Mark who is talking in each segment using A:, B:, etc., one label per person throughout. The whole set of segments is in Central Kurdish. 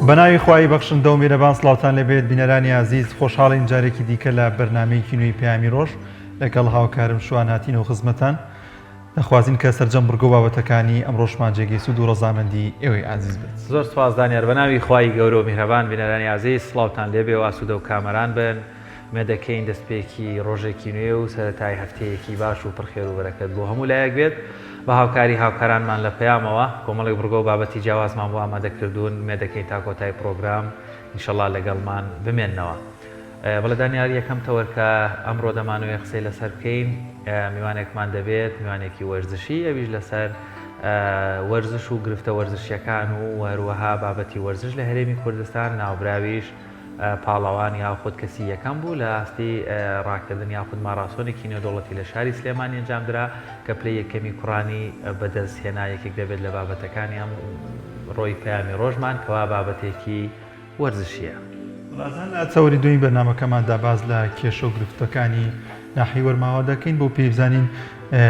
A: بەناوی خوای بەخشندە و میرەبان سڵاوتان لەبێت بینەرانی عزیز خۆشحاڵین جارێکی دیکە لە بەرنامەیەکی نوێی پەیامی ڕۆژ لەگەڵ هاوکارم شوان هاتینەوە خزمەتان دەخوازین کە سەرجەم بڕگۆ بابەتەکانی ئەمڕۆشمان جێگەی سوود و ڕەزامەندی ئێوەی عزیز بێت.
B: زۆر سپاس دانیار بەناوی خوای گەورە و میهرەبان بینەرانی عزیز سڵاوتان لێبێ و ئاسوودە و کامەران بن مێدەکەین دەستپێکی ڕۆژێکی نوێ و سەرەتای هەفتەیەکی باش و پڕخێر و بەرەکەت بۆ هەموو لایەک بێت بە هاوکاری هاوکارانمان لە پەیامەوە کۆمەڵێک بڕگۆ و بابەتی جیاوازمان بۆ ئامادەکردوون مێدەکەین تا کۆتای پرۆگرام ئینشەڵڵا لەگەڵمان بمێننەوە. بەڵێ دانیار یەکەم تەوەرکە ئەمڕۆ دەمانەوێت قسەی لەسەر بکەین میوانێکمان دەبێت میوانێکی وەرزشی ئەویش لەسەر وەرزش و گرفتە وەرزشیەکان و هەروەها بابەتی وەرزش لە هەرێمی کوردستان ناوبراویش پاڵەوان یاخود کەسی یەکەم بوو لە ئاستی ڕاکردن یاخود ماراسۆنێکی نێودەوڵەتی لە شاری سلێمانی ئەنجامدرا کە پلەی یەکەمی کوڕانی بەدەستهێنا یەکێک دەبێت لە بابەتەکانی ئەم ڕۆی پەیامی ڕۆژمان کەوا بابەتێکی وەرزشیە.
A: بەڵازان لە چاوەری دومی بەرنامەکەماندا باز لە کێشە و گرفتەکانی ناحی وەرماوە دەکەین بۆ پێی بزانین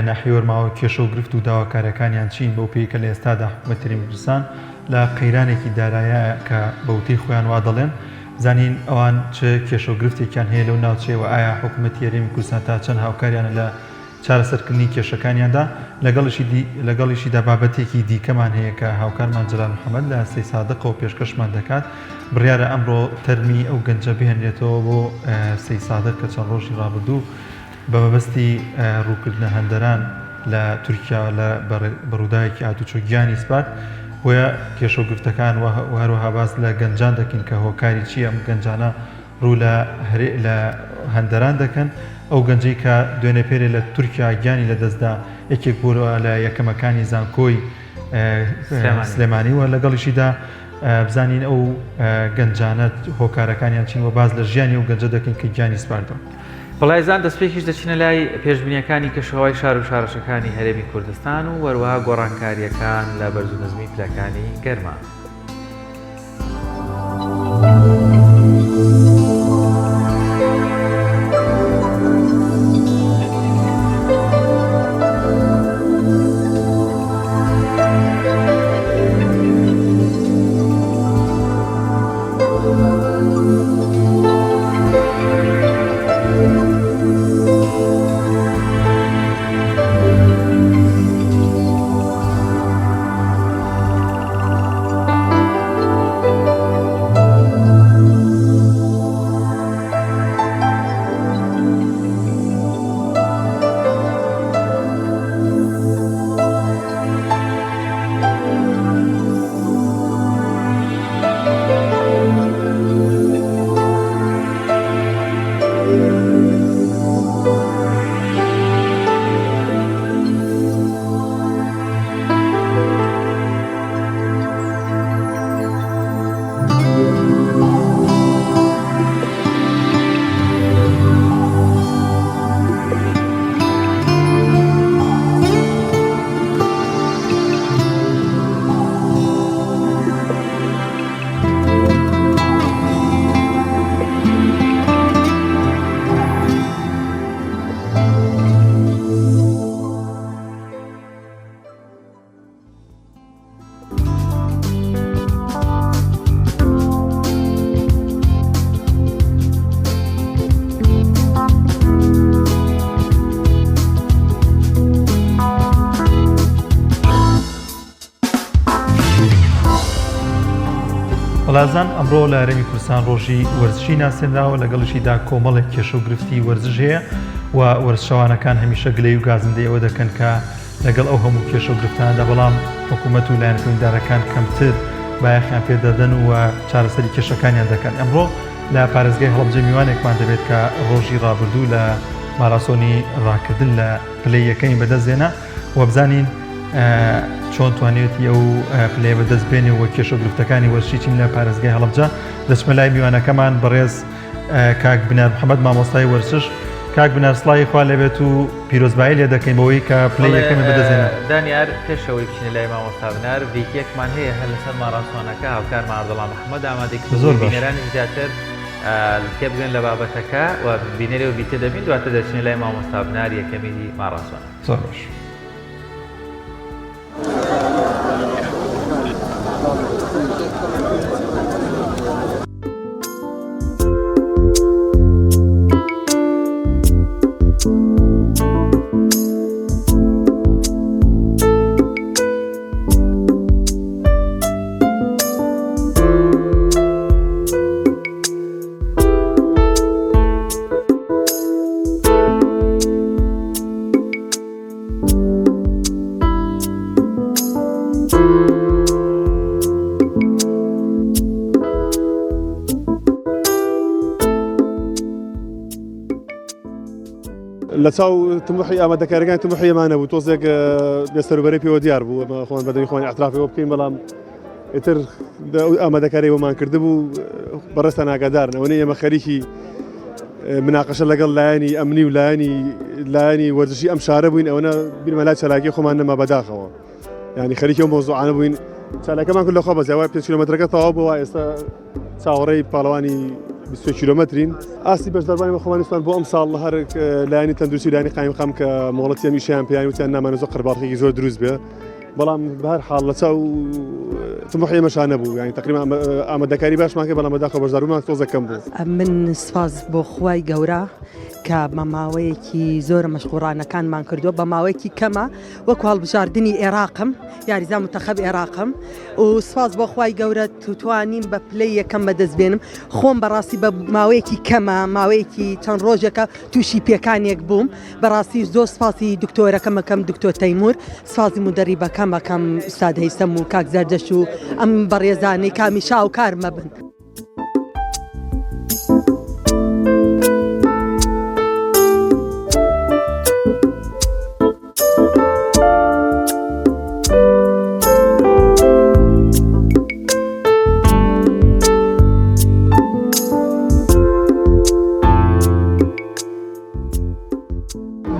A: ناحی وەرماوە کێشە و گرفت و داواکارەکانیان چین بۆ پێی کە لە ئێستادا حکوومەتی کوردستان لە قەیرانێکی دارایە کە بەوتەی خۆیان وا دەڵێن زانین ئەوان چ کێشە و گرفتێکیان هەیە لەو ناوچەیەوە ئایا حکوومەتی هەرێمی کوردستان تا چەند هاوکاریانە لە چارەسەرکردنی کێشەکانیاندا لەگەڵیشیدا بابەتێکی دیکەمان هەیە کە هاوکارمان جەلال محەممەد لە سەی سادقەوە پێشکەشمان دەکات بڕیارە ئەمڕۆ تەرمی ئەو گەنجە بهێنرێتەوە بۆ سەی سادق کە چەند ڕۆژی ڕابردوو بە مەبەستی ڕووکردنە هەندەران لە تورکیا لە بەڕووداوێکی هاتوچۆ گیانی سپات وە کێشە و گرفتەکان هەروەها باس لە گەنجان دەکەین کە هۆکاری چیە ئەم گەنجانە ڕوو لە هەندەران دەکەن ئەو گەنجەی کە دوێنێ پێرێ لە تورکیا گیانی لەدەستدا یەکێک بووە لە یەکەمەکانی زانکۆی سلێمانی وە لەگەڵیشیدا بزانین ئەو گەنجانە هۆکارەکانیان چینوە باز لە ژیانی و گەنجە دەکەین کە گیانی سپاردەوە.
B: بەڵایزان دەستپێکیش دەچینە لای پێشبینیەکانی کەشەوەی شار و شارەشەکانی هەرێمی کوردستان و وەروەها گۆڕانکاریەکان لە بەرز و نزمی پلەکانی گەرمە.
A: بەڵازان ئەمڕۆ لە هەرێمی کوردستان ڕۆژی وەرزشی ناسێنراوە لەگەڵشیدا کۆمەڵێک کێشە و گرفتی وەرزش هەیە و وەرزشەوانەکان هەمیشە گلەی و گازندەی ئەوە دەکەن کە لەگەڵ ئەو هەموو کێشە و گرفتاندا بەڵام حکوومەت و لایەنکردنەوەدارەکان کەمتر بایەخیان پێدەدەن و چارەسەری کێشەکانیان دەکەن. ئەمڕۆ لە پارێزگای هەڵەبجە میوانێکمان دەبێت کە ڕۆژی ڕابردوو لە ماراسۆنی ڕاکردن لە پلەی یەکەمی بەدەستێنا و بزانین چۆن توانێتی ئەو پلێ بەدەست بێنێ و کێشە و گرفتەکانی وەرزشی چین لە پارێزگای هەڵەبجە دەچمە لای میوانەکەمان بەڕێز کاک بنار محەممەد مامۆستای وەرزش. کاک بنار سڵاوی خوا لەبێت و پیرۆزبایی لێ دەکەین بەوەی کە پلەی یەکەمی بەدەستێنە.
B: دانیار پێشەوەی بچینە لای مامۆستا بنار ڤیدیۆیەکمان هەیە هەر لەسەر ماراسۆنەکە هاوکارمان عەبدوڵڵا محەممەد ئامادەی
A: زۆر
B: بینەرانی زیاتر تێ بگەن لە بابەتەکە و بینەرێ و بیتە دەبین دواتر دەچینە لای مامۆستا بنار یەکەمی ماراسۆن.
A: زۆر باش.
C: لە چاو تمحی ئامادەکاریەکان تمحیەمانە بوو تۆزێک لەسەروبەری پێوە دیار بوو ئەمە خۆن بەدەمی خۆی اعترافەوە بکەین بەڵام ئیتر ئامادەکاری وەمان کرده بوو بەڕێستە ناگادارن ئەوەی ئێمە خەریکی مناقەشە لەگەڵ لایەنی ئەمنی و لایەنی وەرزشی ئەم شارە بووین ئەوەنە بیرمەلای چالاکی خۆمان نەما بەداخەوە ینی خەریکی ئەو مۆزوعانە بووین چالاکەمان کرد لەخوا بەزیاوای 5 کیلۆمەترەکە تەواو بووە ئێستا چاوەڕێی پاڵەوانی 20 کیلۆمەترین ئاستی بەشداربانی بە خۆمانیستان بۆ ئەم ساڵ لە هەر لایەنی تەندروستی لایەنی قایمقام کە مۆڵەتی ئەمیشیان پێیان وتیان نامانە زۆر قەرباڵغێکی زۆر دروست بێ بەڵام بەهەر حاڵ لە چاو تمحی ئێمەشان نەبوو ینی تقریبا ئامادەکاری باشمان کرد بەڵام بەداخەوە بەشداربوومان تۆزە کەم بوو.
D: من سپاس بۆ خوای گەورە کە بە ماوەیەکی زۆرە مەشغوڵانەکانمان کردووە بە ماوەیەکی کەمە وەکو هەڵبژاردننی عێراقم یاریزان منتەخەب عێراقم و سپاس بۆ خوای گەورە توانین بە پلەی یەکەم بەدەست بێنم خۆم بەڕاستی بە ماوەیەکی کەمە ماوەیەکی چەند ڕۆژێکە تووشی پێکانێک بووم بەڕاستی زۆر سپاسی دکتۆرەکەمەکەم دکتۆر تەیمور سپاسی مدەریبەکەمەکەم ئوستاد هەیسەم و کاک زەردەش و ئەم بەڕێزانەی کامیشا و کارمە بن.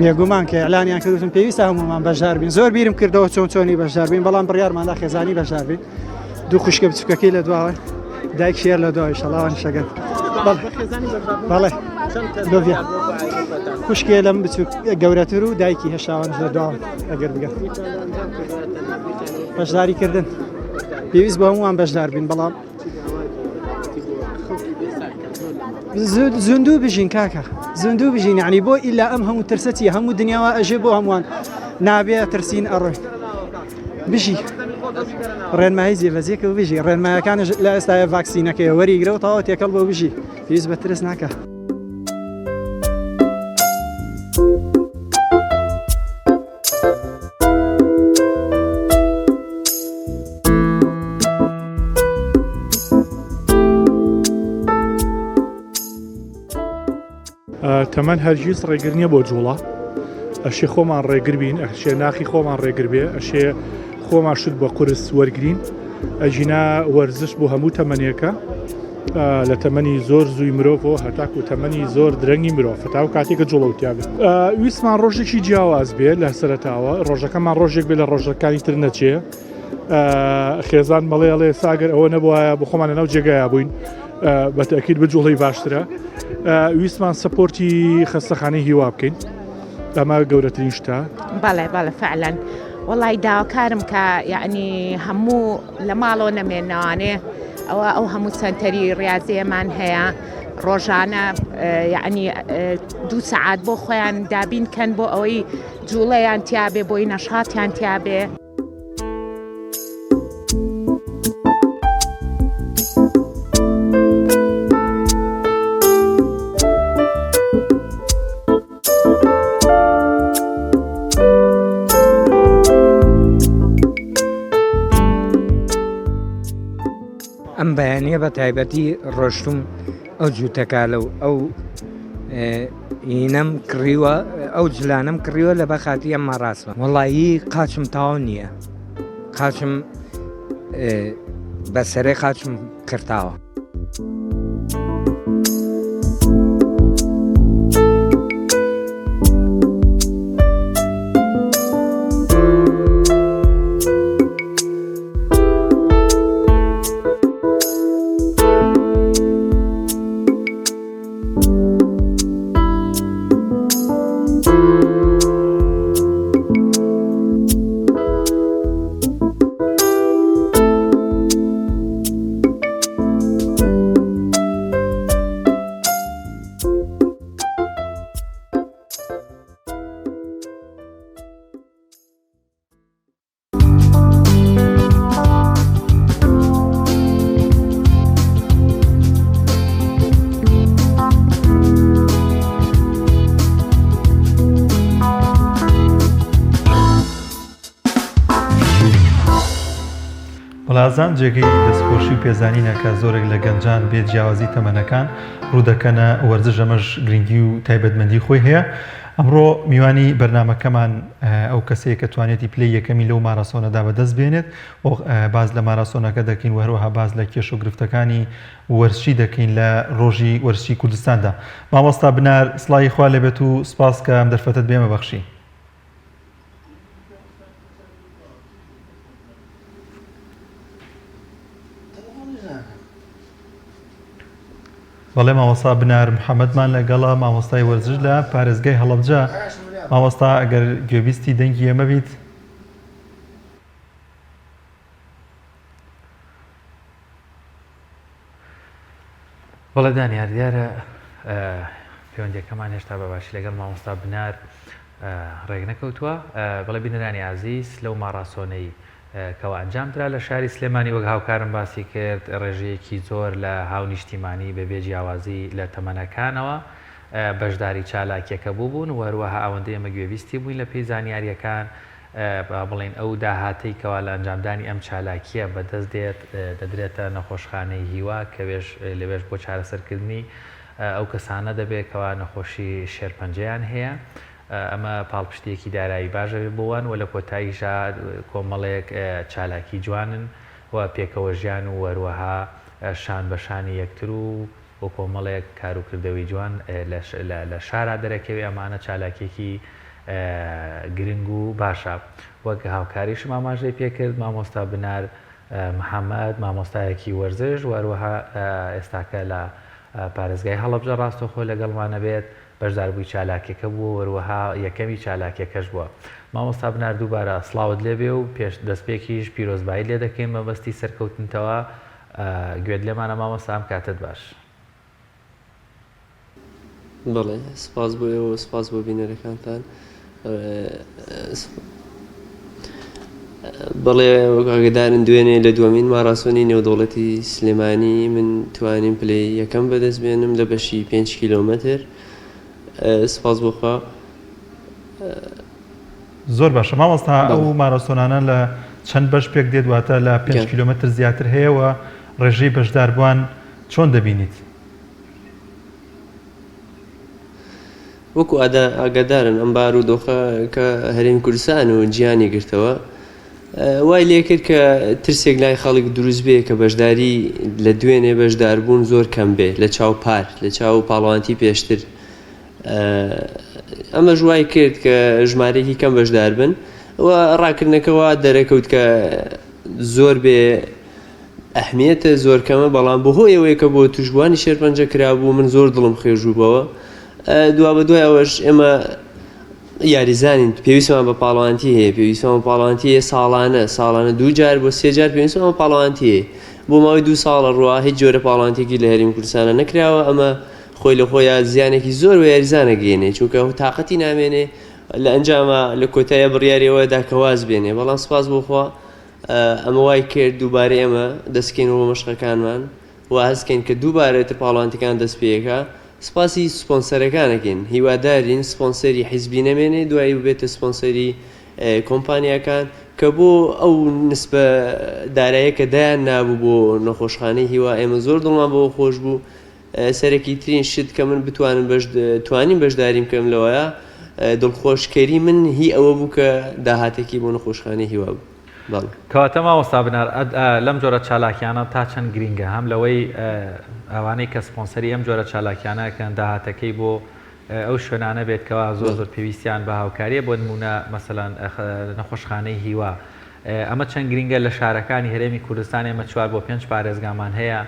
E: بێگومان کە ئەلانیان کردوتم پێویستە هەمومان بەشدار بین زۆر بیرم کردەوە چۆنی بەشدار بین بەڵام بڕیارماندا خێزانی بەشدار بین دوو خوشکە بچووکەکەی لە دواوە دایک شێر لە دوای شەڵاوان شەگەن بەڵێ خوشکێ لەم بچوو گەورەتر و دایکی هێشتاوان لە دواوە ئەگەر بگەن بەشداری کردن پێویست بە هەمووان بەشدار بین بەڵام زوندوو بژین کاکە زوندوو بژین یعنی بۆ ئیلا ئەم هەموو ترسەتی هەموو دنیاوە ئەژێ بۆ هەمووان نابێ ترسین ئەڕۆی بژی ڕێنمایی جێبەجێکە و بژی ڕێنمایەکانش لە ئێستاە ڤاکسینەکەی وەریگرە و تەواو تێکەڵ بۆ بژی پێویست بە ترس ناکە.
F: تەمەەن هەرگیز ڕێگر نییە بۆ جوڵە ئەشێ خۆمان ڕێگر بین ئەشێ ناخی خۆمان ڕێگر بێ ئەشێ خۆمان شت بە قورس وەرگین ئەژینا وەرزش بۆ هەموو تەمەنیەکە لە تەمەنی زۆر زووی مرۆڤەوە هەتاکو تەمەنی زۆر درەنگی مرۆڤ هەتاو کاتێکە جوڵەوتیا بێت ویسمان ڕۆژێکی جیاواز بێ لە سەرەتاوە ڕۆژەکەمان ڕۆژێک بێ لە ڕۆژەکانی تر نەچێ خێزان مەڵێڵێ ساگەر ئەوە نەبووە بۆ خۆمانە ناو جێگایە بووین بە تەکید بجوڵی باشترە ویسمان سپۆرتی خەستەخانەی هیوا بکەین ئەمە گەورەترین شتە
G: بەڵێ فعلا وڵی داواکارم کە یعنی هەموو لە ماڵۆ نەمێنەوانێ ئەو هەموو سنتەری ریاضیەمان هەیە ڕۆژانە یعنی 2 سەعات بۆ خۆیان دابین کەن بۆ ئەوەی جوڵەیان تیابێ بۆی نەشاتیان تیابێ.
H: ئەم بەیانیە بە تایبەتی ڕۆشتوم ئەو جووتەکە لەو ئەو ئینەم کڕیوە ئەو جلانم کڕیوە لە بەخاتی ئەمە ڕاستە وەڵایی قاچم تاوا نییە قاچم بەسەرێ قاچم کرداوە.
A: بارزان جێگەی دەستخۆشی و پێزانینەکە زۆرێک لە گەنجان بێ جیاوازی تەمەنەکان ڕوودەکەنە وەرزش ئەمەش گرنگی و تایبەتمەندی خۆی هەیە. ئەمڕۆ میوانی بەرنامەکەمان ئەو کەسەیە کە توانێتی پلەی یەکەمی لەو ماراسۆنەدا بەدەست بێنێت باز لە ماراسۆنەکە دەکەین و هەروەها باز لە کێش و گرفتەکانی وەرزشی دەکەین لە ڕۆژی وەرزشی کوردستاندا. مامۆستا بنار سڵاوی خوا لێبێت و سپاس کە ئەم دەرفەتت بێمە بەخشی. بەڵێ مامۆستا بنار محەممەدمان لەگەڵا مامۆستای وەرزش لە پارێزگای هەڵەبجە. مامۆستا ئەگەر گوێبیستی دەنگی ئێمە بیت.
B: بەڵێ دانیار دیارە پەیوەندیەکەمان هێشتا بەباشی لەگەڵ مامۆستا بنار ڕێک نەکەوتووە. بەڵێ بینەرانی عەزیز لەو ماراسۆنەی کەوا ئەنجامدرا لە شاری سلێمانی وەک هاوکارم باسی کرد ڕێژەیەکی زۆر لە هاونیشتیمانی بەبێ جیاوازی لە تەمەنەکانەوە بەشداری چالاکیەکە بووبوون و هەروەها ئەوەندەی ئەمە گوێویستی بووین لە پێی زانیاریەکان بڵێن ئەو داهاتەی کەوا لە ئەنجامدانی ئەم چالاکیە بەدەست دێت دەدرێتە نەخۆشخانەی هیوا کە لەوێش بۆ چارەسەرکردنی ئەو کەسانە دەبێت کەوا نەخۆشی شێرپەنجەیان هەیە. ئەمە پاڵپشتێکی دارایی باشە بوون و لە کۆتاییشا کۆمەڵێک چالاکی جوانن و پێکەوە ژیان و وەروەها شان بەشانی یەکتر و بۆ کۆمەڵێک کاروکردەوەی جوان لە شارا دەرەکەوێ ئەمانە چالاکێکی گرنگ و باشە. وەک هاوکاریشم ئاماژەی پێکرد مامۆستا بنار محەممەد مامۆستایەکی وەرزش وەروەها ئێستاکە لە پارێزگای هەڵەبجە ڕاستەخۆ لەگەڵمانە بێت بەشداربووی چالاکیەکە بووە وەروەها یەکەمی چالاکیەکەش بووە. مامۆستا بنار دووبارە سڵاوت لێبێ و پێش دەستپێکیش پیرۆزبایی لێ دەکەین مەبەستی سەرکەوتنتەوە. گوێت لێمانە مامۆستا ئەم کاتت باش.
I: بەڵێ سپاس بۆ ئێوە سپاس بۆ بینەرەکانتان. بەڵێ ئاگادارن دوێنێ لە دووەمین ماراسۆنی نێودەوڵەتی سلێمانی من توانیم پلەی یەکەم بەدەست بێنم لە بەشی 5 کیلۆمەتر. سپاس بۆخوا.
A: زۆر باشە مامۆستا ئەو ماراسۆنانە لە چەند بەش پێک دێت واتە لە 5 کیلۆمەتر زیاتر هەیەەوە ڕێژەی بەشداربووان چۆن دەبینیت؟
I: وەکو ئاگادارن ئەم بارودۆخە کە هەرێمی کوردستان و گیانی گرتەوە وای لێ کرد کە ترسێک لای خەڵک دروست بێ کە بەشداری لە دوێنێ بەشداربوون زۆر کەم بێ لە چاو پار لە چاو پاڵەوانتی پێشتر. ئەمە ژوای کرد کە ژمارەیەکی کەم بەشدار بن و ڕاکردنەکەەوە دەرەکەوت کە زۆر بێ ئەهمیەتە زۆر کەمە بەڵام بەهۆی ئەوەیە کە بۆ توشبوانی شێرپەنجە کرابوو من زۆر دڵم خێژووبەوە. دوا بە دوای ئەوەش ئێمە یاریزانین پێویستمان بە پاڵەوانتی هەیە پێویستمان بە پاڵەوانتی هەیە ساڵانە 2 جار بۆ 3 جار پێویستمان بە پاڵەوانتی هەیە. بۆ ماوەی 2 ساڵە ڕوا هیچ جۆرە پاڵەوانتێکی لە هەرێمی کوردستانە نەکراوە. ئەمە خۆی لە خۆیان زیانێکی زۆر بە یاریزانە گەێنێ چونکە تااقەتی نامێنێ لە ئەنجامە لە کۆتایە بڕیاریەوەدا کەواز بێنێ. بەڵام سپاس بۆخوا ئەمە وای کرد دووبارە ئێمە دەستکەینەوە مەشقەکانمان و هەستکەین کە دووبارەتر پاڵەوانتەکان دەست پێیەکە. سپاسی سپۆنسەرەکانەکەین هیوادارین سپۆنسەری حیزبی نەمێنێ دوایی بێتە سپۆنسەری کۆمپانیاکان کە بۆ ئەو نسبە داراییە کە دایان نابوو بۆ نەخۆشخانەی هیوا ئێمە زۆر دڵمان بەوە خۆش بوو. سەرەکی ترین شت کە من توانیم بەشداریم کەم لەوەیە دڵخۆشکەری من هی ئەوە بوو کە داهاتێکی بۆ نەخۆشخانەی هیوا بوو.
B: کەواتە مامۆستا بنار لەم جۆرە چالاکیانە تا چەند گرینگە هەم لەوەی ئەوانەی کە سپۆنسەری ئەم جۆرە چالاکیانەکەن داهاتەکەی بۆ ئەو شوێنانە بێت کەوا زۆر پێویستیان بە هاوکاریە بۆ نمونە مەسەلەن نەخۆشخانەی هیوا. ئەمە چەند گرینگە لە شارەکانی هەرێمی کوردستان ئێمە 4 بۆ 5 پارێزگامان هەیە.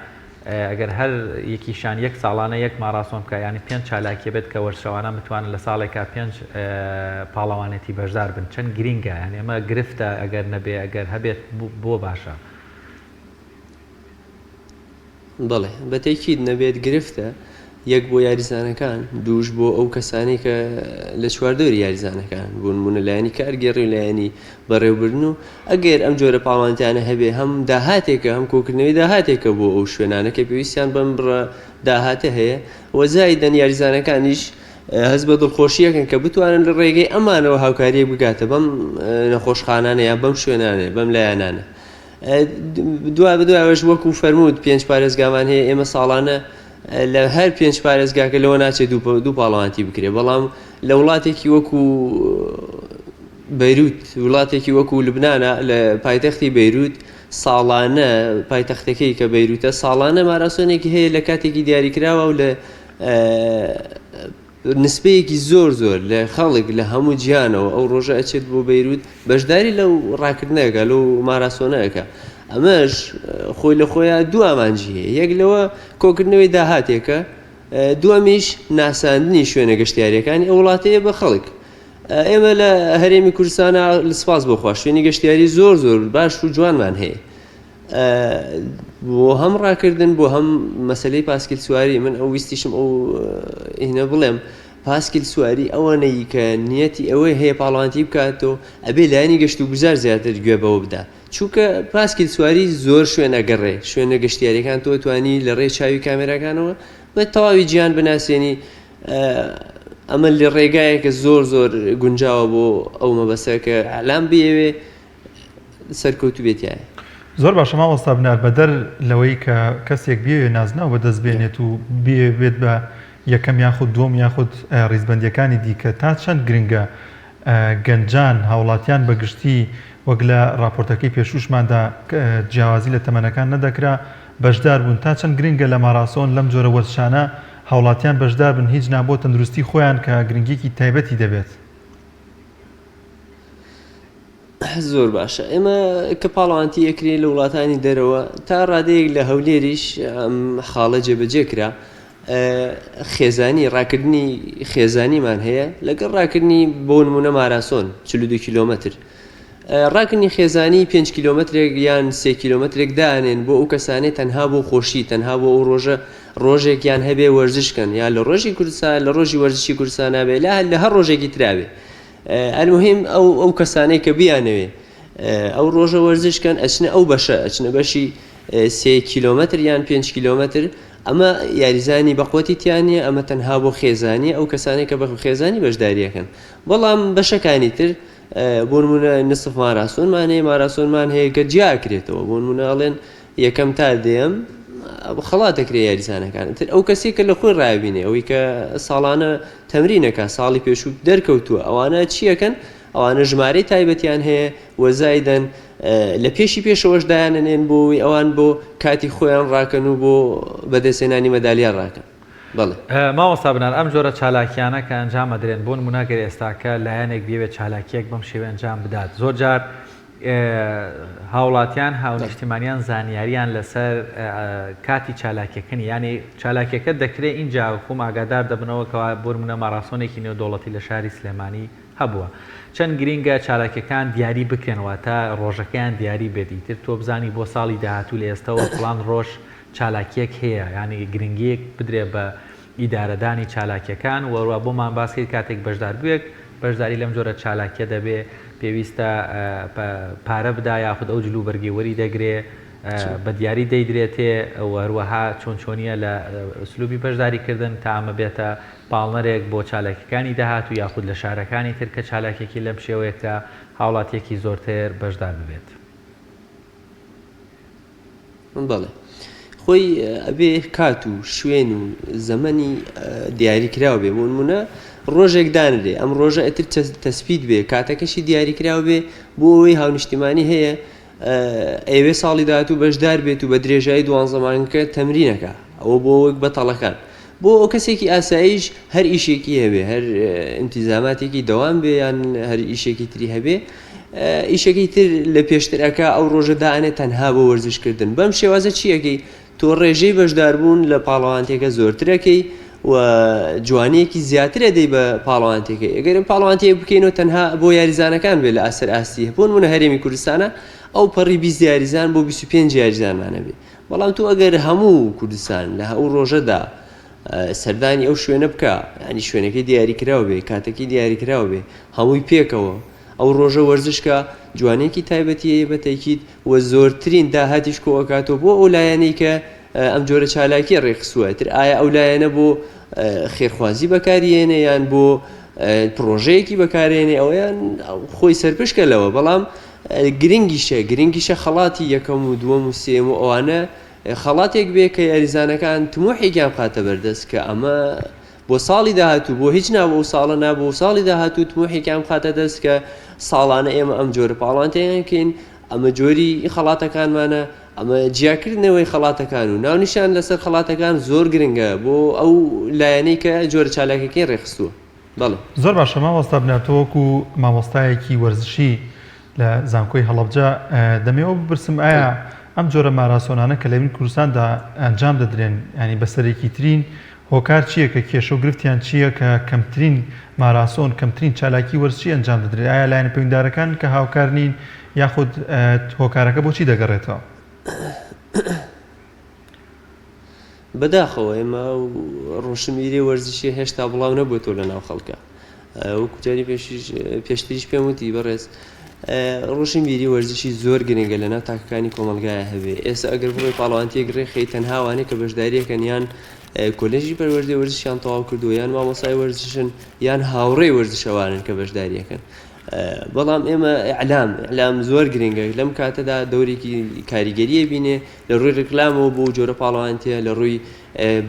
B: ئەگەر هەر یەکیشان یەک ساڵانە یەک ماراسۆن بکە ینی 5 چالاکیە بێت کە وەرشەوانە بتوانن لە ساڵێکا 5 پاڵەوانێتی بەشدار بن چەند گرینگە یعنی ئەمە گرفتە ئەگەر نەبێ ئەگەر هەبێت بۆ باشە.
I: بەڵێ بەتێکید نەبێت گرفتە یەک بۆ یاریزانەکان دووش بۆ ئەو کەسانی کە لە چواردۆری یاریزانەکان بوون بوونە لایەنی کارگەڕی و لایەنی بەڕێوەبردن و ئەگەر ئەم جۆرە پاڵەوانتیانە هەبێ هەم داهاتێکە هەم کۆکردنەوەی داهاتێکە بۆ ئەو شوێنانە کە پێویستیان بەم بڕە داهاتە هەیە وەزایدەن یاریزانەکانیش هەست بە دڵخۆشیەکەن کە بتوانن لە ڕێگەی ئەمانەوە هاوکاریە بگاتە بەم نەخۆشخانانە یان بەم شوێنانە بەم لایەنانە. دوای بدوایەوەش وەکو فەرمووت 5 پارێزگامان هەیە ئێمە ساڵانە لە هەر 5 پارێزگاکە لەوە ناچێت دوو پاڵەوانتی بکرێ بەڵام لە وڵاتێکی وەکو بەیروت وڵاتێکی وەکو لبنانە لە پایتەختی بەیروت ساڵانە پایتەختەکەی کە بەیروتە ساڵانە ماراسۆنێکی هەیە لە کاتێکی دیاریکراوە و لە نسبەیەکی زۆر لە خەڵک لە هەموو گیانەوە ئەو ڕۆژە ئەچێت بۆ بەیروت بەشداری لەو ڕاکردنەکە لەو ماراسۆنەکە ئەمەش خۆی لە خۆیان دوو ئامانجی هەیە یەک لەوە کۆکردنەوەی داهاتێکە دووەمیش ناساندنی شوێنە گەشتیاریەکانی ئەو وڵاتەیە بە خەڵک ئێمە لە هەرێمی کوردستانە لە سپاس بۆخوا شوێنی گەشتیاری زۆر باش و جوانمان هەیە بۆ هەم ڕاکردن بۆ هەم مەسلەی پاسکیل سواری من ئەو ویستیشم ئەو هینە بڵێم پاسکیل سواری ئەوەنەی کە نیەتی ئەوەی هەیە پاڵەوانتی بکاتەوە ئەبێ لایەنی گەشت و گوزار زیاتر گوێ بەوە بدا چونکە پاسکیل سواری زۆر شوێنە گەڕێ شوێنە گەشتیاریەکان تۆ توانی لە ڕێ چاوی کامێراکانەوە بە تەواوی گیان بناسیێنی ئەمە لە ڕێگایەکە زۆر گونجاوە بۆ ئەو مەبەسە کە ئەلام بێوێ سەرکەوتو بێتیایە
A: زۆر باشە مامۆستا بنار بەدەر لەوەی کە کەسێک بێوێ نازناو بەدەست بێنێت و بێت بە یەکەم یاخود دووەم یاخود ڕیزبەندیەکانی دیکە تا چەند گرنگە گەنجان هاوڵاتیان بەگشتی وەک لە راپۆرتەکەی پێشوشماندا جیاوازی لە تەمەنەکان نەدەکرا بەشدار بوون تا چەند گرنگە لە ماراسۆن لەم جۆرە وەرزشانە هاوڵاتیان بەشدار بن هیچ نابۆ تەندروستی خۆیان کە گرنگێکی تایبەتی دەبێت
I: زۆر باشە ئێمە کە پاڵەوانتی ئەکرێ لە وڵاتانی دەرەوە تا ڕادەیەک لە هەولێریش خاڵە جێبەجێکرا خێزانی ڕاکردنی خێزانیمان هەیە لەگەڵ ڕاکردنی بۆ نمونە ماراسۆن 42 کیلۆمەتر ڕاکردنی خێزانی 5 کیلۆمەترێک یان 3 کیلۆمەترێک دانێن بۆ ئەو کەسانەی تەنها بۆ خۆشی تەنها بۆ ئەو ڕۆژە ڕۆژێکیان هەبێ وەرزشکەن یا لە ڕۆژی کوردستان لە ڕۆژی وەرزشی کوردستان نابێ لە هەر ڕۆژێکی تراوێ المهم ئەو کەسانەی کە بیانەوێ ئەو ڕۆژە وەرزشکەن ئەچنە ئەو بەشە ئەچنە بەشی 3 کیلۆمەتر یان 5 کیلۆمەتر ئەمە یاریزانی بەقوتی تیانە ئەمە تەنها بۆ خێزانی ئەو کەسانی کە بە خێزانی بەشداریەکەن بەڵام بەشەکانی تر بۆ نمونە نسف ماراسۆنمان هەیە کە جیاکرێتەوە بۆ نمونەڵێن یەکەم تا دێم خەڵاتەکرێ یاریزانەکان تر ئەو کەسی کە لە خۆی ڕابینێ ئەوەی کە ساڵانە تەمرینەکە ساڵی پێشوو دەرکەوتووە ئەوانە چیەکەن ئەوانە ژمارەی تایبەتیان هەیە وەزایدەن لە پێشەوەش دایانەنێن بۆی ئەوان بۆ کاتی خۆیان ڕاکەن و بۆ بەدەستێنانی مەدالیان ڕاکەن بەڵێ
B: ماوەستا بنار ئەم جۆرە چالاکیانە کە ئەنجام ئەدرێن بۆ نمونەگەر ئێستاکە لایەنێک بێوێت چالاکیەک بەم شێوە ئەنجام بدات زۆر جار هاوڵاتیان هاونیشتیمانیان زانیاریان لەسەر کاتی چالاکیەکەنی ینی چالاکیەکە دەکرێت اینجا حکوم ئاگادار دەبنەوەکەوە بۆ نمونە ماراسۆنێکی نێودەوڵەتی لە شاری سلێمانی هەبووە چەند گرینگە چالاکیەکان دیاری بکەنەوە تا ڕۆژەکەیان دیاری بێتی تر تۆ بزانی بۆ ساڵی داهاتوو لە ئێستاەوە پڵان ڕۆژ چالاکیەک هەیە ینی گرنگیەک بدرێ بە ئیدارەدانی چالاکیەکان وەروە بۆمان باسکەیت کاتێک بەشدار بووێک بەشداری لەم جۆرە چالاکیە دەبێ پێویستە پارە بدا یاخود ئەو جلو بەرگێوەری دەگرێ بە دیاری دەیدرێتێ هەروەها چۆنچۆنیە لە ئوسلوبی بەشداریکردن تا ئەمە بێتە پاڵنەرێک بۆ چالاکیەکانی داهاتوو یاخود لە شارەکانی تر کە چالاکێکی لەم شێوەیەکە هاوڵاتیەکی زۆرتر بەشدار ببێت
I: بەڵێ خۆی ئەبێ کات و شوێن و زەمەنی دیاریکراوە بێ بۆ نمونە ڕۆژێک دانرێ ئەم ڕۆژە ئەتر تەسپید بێ کاتەکەشی دیاریکراوە بێ بۆ ئەوەی هاونیشتیمانی هەیە ئەوێ ساڵی داهاتوو بەشدار بێت و بە درێژایی 12 مانگەکە تەمرینەکە ئەوە بۆ وەک بەتەڵەکان بۆ ئەو کەسێکی ئاساییش هەر ئیشێکی هەبێ هەر ئینتیزاماتێکی دەوام بێ یان هەر ئیشێکی تری هەبێ ئیشێکی تر لە پێشترەکە ئەو ڕۆژە دائانێت تەنها بۆ وەرزشکردن بەم شێوازە چیەکەی تۆ ڕێژەی بەشداربوون لە پاڵەوانتێکە زۆرترەکەی و جوانەیەکی زیاترە دەی بە پاڵەوانتێکەکە ئەگەرم پاڵەوانتێک بکەینەوە تەنها بۆ یاریزانەکان بێت لە ئاسەر ئاستی بۆ نمونە هەرێمی کوردستانە ئەو پەڕی 20 یاریزان بۆ 25 یاریزانمانە بێ بەڵام تۆ ئەگەر هەموو کوردستان لە ئەو ڕۆژەدا سەردانی ئەو شوێنە بکە ینی شوێنەکەی دیاریکراوە بێ کاتێکی دیاریکراوە بێ هەمووی پێکەوە ئەو ڕۆژە وەرزشکە جوانێکی تایبەتیە بەتەکیت و زۆرترین داهاتیش کۆکاتەوە بۆ ئەو لایەنەی کە ئەم جۆرە چالاکی ڕێخسووەتر ئایا ئەو لایەنە بۆ خێرخوازی بەکارهێنێ یان بۆ پرۆژەیەکی بەکارێنێ ئەویان خۆی سەرپشکە لەوە بەڵام گرنگیشە خەڵاتی یەکەم و دووەم و سێم و ئەوانە خەڵاتێک بێ کە یاریزانەکان تمۆحێکیان بخاتە بەردەست کە ئەمە بۆ ساڵی داهاتوو بۆ هیچ نابوو ساڵە نابوو ساڵی داهاتوو تمۆحێکیان بخاتە دەست کە ساڵانە ئێمە ئەم جۆرە پاڵانتەیەکەین ئەمە جۆری خەڵاتەکانمانە ئەمە جیاکردنەوەی خەڵاتەکان و ناونیشان لەسەر خەڵاتەکان زۆر گرنگە بۆ ئەو لایەنەی کە جۆرە چالاکەکەی ڕێخستووە. بەڵێ
A: زۆر باشە مامۆستا بناتەوەکو مامۆستایەکی وەرزشی لە زانکۆی هەڵەبجە دەمەوە بپرسم ئایا ئەم جۆرە ماراسۆنانە کە لەوین کوردستاندا ئەنجام دەدرێن ینی بەسەرێکی ترین هۆکار چییە کە کێشە و گرفتیان چییە کە کەمترین ماراسۆن کەمترین چالاکی وەرزشی ئەنجام دەدرێت ئایا لایەنە پەیوەنددارەکان کە هاوکار نین یاخود هۆکارەکە بۆچی دەگەڕێتەوە؟
I: بەداخەوە ئێمە ڕۆشنبیری وەرزشی هێشتا بڵاو نەبووێتەوە لە ناو خەڵکە وەکو جاری پێشتریش پێم وتی بەڕێز ڕۆشنبیری وەرزشی زۆر گرنگە لە ناو تاکەکانی کۆمەلگایە هەبێ ئێستا ئەگەر بڵێ پاڵەوانتیەک ڕێخی تەنهاوانەیە کە بەشداریەکەن یان کۆلێژی پەروەردەی وەرزشیان تەواو کردووە یان مامۆستای وەرزشن یان هاوڕێی وەرزشەوانن کە بەشداریەکەن بەڵام ئێمە ئەعلام زۆر گرنگە لەم کاتەدا دەورێکی کاریگەریە بینێ لە ڕووی ڕکلامەوە بۆ جۆرە پاڵەوانتیە لە ڕووی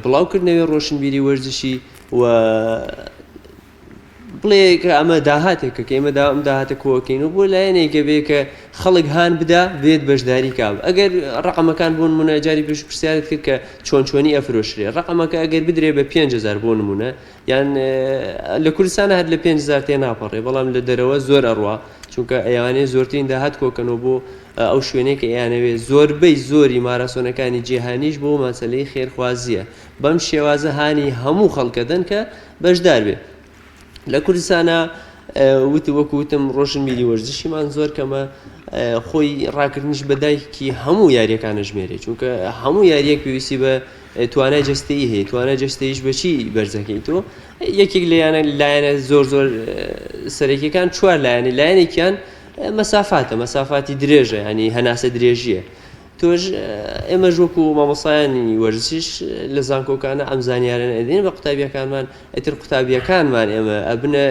I: بڵاوکردنەوەی ڕۆشنبیری وەرزشی و بڵێ کە ئەمە داهاتێکە کە ئێمە ئەم داهاتە کۆکەین و بۆ لایەنێکە بێ کە خەڵک هان بدا بێت بەشداری کاب ئەگەر ڕقەمەکان بۆ نمونە جاری پێش پرسیارت کرد کە چۆنی ئەفرۆشرێ ڕقەمەکە ئەگەر بدرێ بە 5,000 بۆ نمونە یان لە کوردستانە هەر لە 5,000 تێ ناپەڕێ بەڵام لە دەرەوە زۆر ئەڕوا چونکە ئەیانێ زۆرترین داهات کۆکەنەوە بۆ ئەو شوێنەیە کە ئەیانەوێ زۆربەی زۆری ماراسۆنەکانی جیهانیش بۆ مەسەلەی خێرخوازیە بەم شێوازە هانی هەموو خەڵکەدەن کە بەشدار بێ. لە کوردستانە وتی وەکوتم ڕۆشنبیری وەرزشیمان زۆر کەمە خۆی ڕاکردنیش بەدایکی هەموو یاریەکانە ژمێرێ چونکە هەموو یاریەک پێویستی بە توانای جەستەیی هەیە توانای جەستەییش بەچی بەرزەکەی تۆ یەکێک لایەنە زۆر سەرەکیەکان چوار لایەنێکیان مەسافاتی درێژە ینی هەناسە درێژیە تۆش ئێمە ژوەکو مامۆسایانی وەرزش لە زانکۆکانە ئەم زانیارانە ئەدێن بە قوتابیەکانمان ئەتر قوتابیەکانمان ئێمە ئەبنە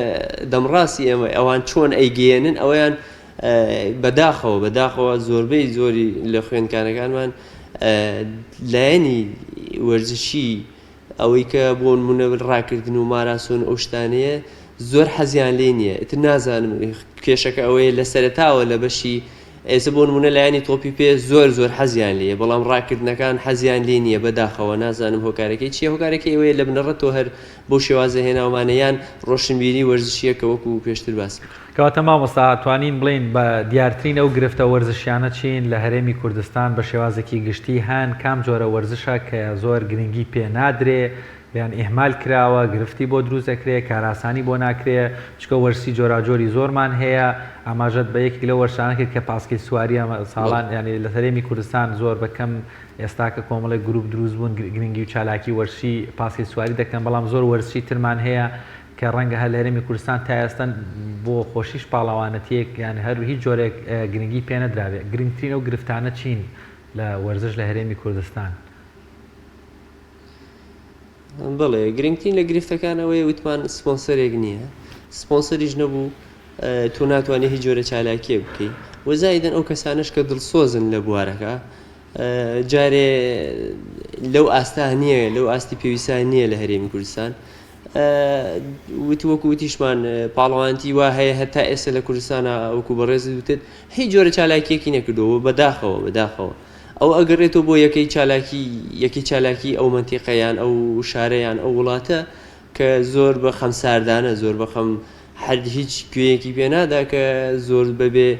I: دەمڕاستی ئێمە ئەوان چۆن ئەیگەێنن ئەویان بەداخەوە زۆربەی زۆری لە خوێندکانەکانمان لایەنی وەرزشی ئەوەی کە بۆ نمونە ڕاکردن و ماراسۆن ئەو شتانەیە زۆر حەزیان لێ نییە ئتر نازانم کێشەکە ئەوەیە لە سەرەتاوە لە بەشی ئێستا بۆ نمونە لایەنی تۆپی پێ زۆر حەزیان لێیە بەڵام ڕاکردنەکان حەزیان لێ نییە بەداخەوە نازانم هۆکارەکەی چیە هۆکارەکەی ئەوەیە لە بنەڕەتەوە هەر بۆ شێوازە هێناومانەیان ڕۆشنبیری وەرزشیە کە وەکو پێشتر باس
B: کەواتە مامۆستا توانین بڵین بە دیارترین ئەو گرفتە وەرزشیانە چین لە هەرێمی کوردستان بە شێوازێکی گشتی هەن کام جۆرە وەرزشە کە زۆر گرنگی پێ نادرێ بیان ئێهمال کراوە گرفتی بۆ دروست دەکرێت کاراسانی بۆ ناکرێ چکە وەرسی جۆراجۆری زۆرمان هەیە ئاماژەت بە یەکی لە وەرشانە کرد کە پاسکەی سواری ساڵان ینی لە هەرێمی کوردستان زۆر بەکەم ئێستاکە کۆمەڵی گروپ دروست بوون گرنگی و چالاکی وەرشی پاسکەی سواری دەکەن بەڵام زۆر وەرشی ترمان هەیە کە ڕەنگە هەر لە هەرێمی کوردستان تا ئێستان بۆ خۆشیش پاڵەوانەتیەک یان هەر هیچ جۆرێک گرنگی پێ نەدراوێت گرنگترین ئەو گرفتانە چین لە وەرزش لە هەرێمی کوردستان
I: بڵێ گرنگترین لە گرفتەکانەوەی وتمان سپۆنسەرێک نییە سپۆنسەریش نەبوو تۆ ناتوانێت هیچ جۆرە چالاکیە بکەیت وەزایدەن ئەو کەسانش کە دڵسۆزن لە بوارەکە جارێ لەو ئاستا نییە لەو ئاستی پێویستان نییە لە هەرێمی کوردستان وتی وەکو وتیشمان پاڵەوانتی وا هەیە هەتا ئێستا لە کوردستانە وەکو بەڕێزت وتت هیچ جۆرە چالاکیەکی نەکردەوە بەداخەوە ئەو ئەگەڕێتەوە بۆ یەکەی چالاکی ئەو منتیقەیان ئەو شارەیان ئەو وڵاتە کە زۆر بە خەم ساردانە زۆر بە خەم هەر هیچ گوێیەکی پێ نادا کە زۆر بەبێ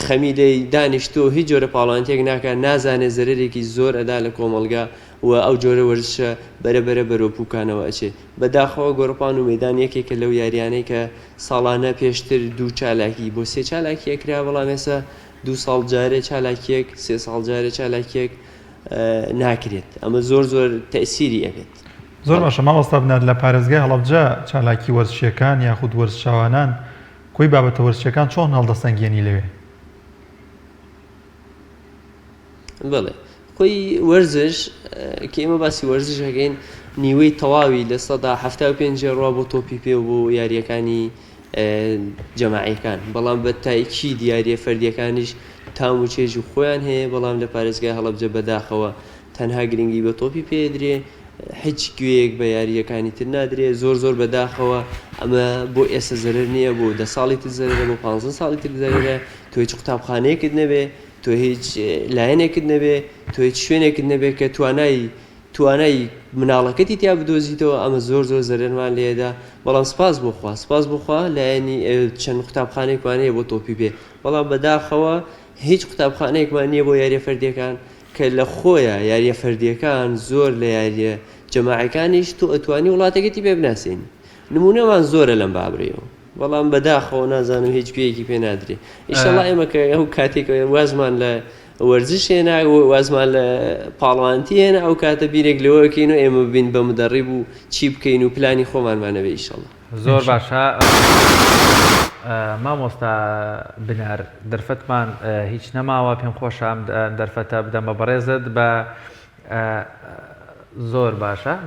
I: خەمی لێی دانیشتۆ هیچ جۆرە پاڵەوانتێک ناکە نازانێت زەرێکی زۆر ئەدا لە کۆمەلگا و ئەو جۆرە وەرزشە بەرەبەرە بەرەوپووکانەوە ئەچێ بەداخەوە گۆڕپان و مەدان یەکێکە لەو یاریانەی کە ساڵانە پێشتر 2 چالاکی بۆ 3 چالاکی ئەکرا بەڵام ئێستا 2 ساڵ جارێ چالاکیەک 3 ساڵ جارێ چالاکیەک ناکرێت ئەمە زۆر تەئسیری ئەبێت
A: زۆر باشە مامۆستا بنات لە پارێزگای هەڵەبجە چالاکی وەرزشیەکان یاخود وەرزشەوانان کۆی بابەتە وەرزشیەکان چۆن هەڵدەسەنگێنی لەوێ
I: بڵێ خۆی وەرزش کە ئێمە باسی وەرزشەکەین نیوەی تەواوی لە 175 ڕوا بۆ تۆپی پێ بۆ یاریەکانی جەماعیەکان بەڵام بە تایکی دیارە فەردیەکانیش تام و چێژ و خۆیان هەیە بەڵام لە پارێزگای هەڵەبجە بەداخەوە تەنها گرنگی بە تۆپی پێدرێ هیچ گوێیەک بە یاریەکانی تر نادرێ زۆر بەداخەوە ئەمە بۆ ئێستا زەرەر نییە بۆ 10 ساڵی تر زەرەرە بۆ 15 ساڵی تر زەرەرە تۆ هیچ قوتابخانەیەکت نەبێ تۆ هیچ لایەنێکت نەبێ تۆ هیچ شوێنێکت نەبێ کە توانای مناڵەکەتی تیا بدۆزیتەوە ئەمە زۆر زەرەرمان لێدا بەڵام سپاس بخوا لایەنی چەند قوتابخانێکوانەیە بۆ تۆپی بێ بەڵام بەداخەوە هیچ قوتابخانەیەکمان نییە بۆ یاریە فەردیەکان کە لە خۆیە یاریە فەردیەکان زۆر لە یاریە جەماعەکانیش تۆ ئەتوانی وڵاتەکەتی پێ بناسیین نمونەمان زۆرە لەم بابرەوە بەڵام بەداخەوە نازانم هیچ گوێیەکی پێ نادرێ ئیشەڵا ئێمە کە ئەو کاتێک وازمان لە وەرزش هێنا وازمان لە پاڵوانتی هێنا ئەو کاتە بیرێک لەوەکەین و ئێمە بین بە مدەڕیب و چی بکەین و پلانی خۆمانمانەوە ئیشەڵا
B: زۆر باشە مامۆستا بنار دەرفەتمان هیچ نەماوە پێم خۆشە دەرفەتە بدەمە بەڕێزت بە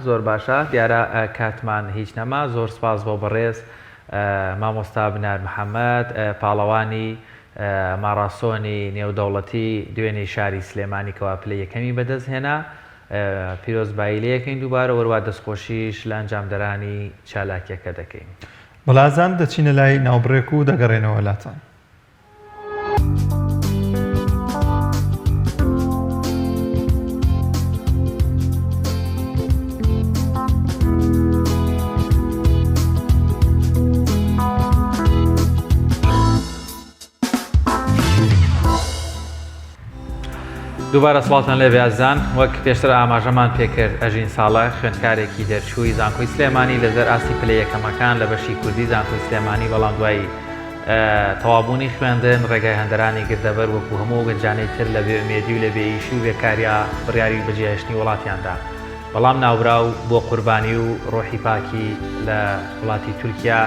B: زۆر باشە دیارە کاتمان هیچ نەما زۆر سپاس بۆ بەڕێز مامۆستا بنار محەممەد پاڵەوانی ماراسۆنی نێودەوڵەتی دوێنێ شاری سلێمانی کەوا پلەی یەکەمی بەدەست هێنا پیرۆزبایی لەکەین دووبارە وەروە دەستخۆشیش لە ئەنجامدەرانی چالاکیەکە دەکەین.
A: بەڵازان دەچینە لای ناوبڕێک و دەگەڕێنەوە لاتان.
B: دووبارە سڵاتان لێ بێزان وەک پێشتر ئاماژەمان پێکرد ئەژین ساڵە خوێندکارێکی دەرچووی زانکۆی سلێمانی لەسەر ئاستی پلە یەکەمەکان لە بەشی کوردی زانکۆی سلێمانی بەڵام دوایی تەوابوونی خوێندن ڕێگای هەندەرانی گردەبەر وەکو هەموو گەنجانەی تر لە بێئومێدی و لە بێئیشی و بێکاریا بڕیاری بەجێهێشتنی وڵاتیاندا بەڵام ناوبراو بۆ قوربانی و ڕۆحی پاکی لە وڵاتی تورکیا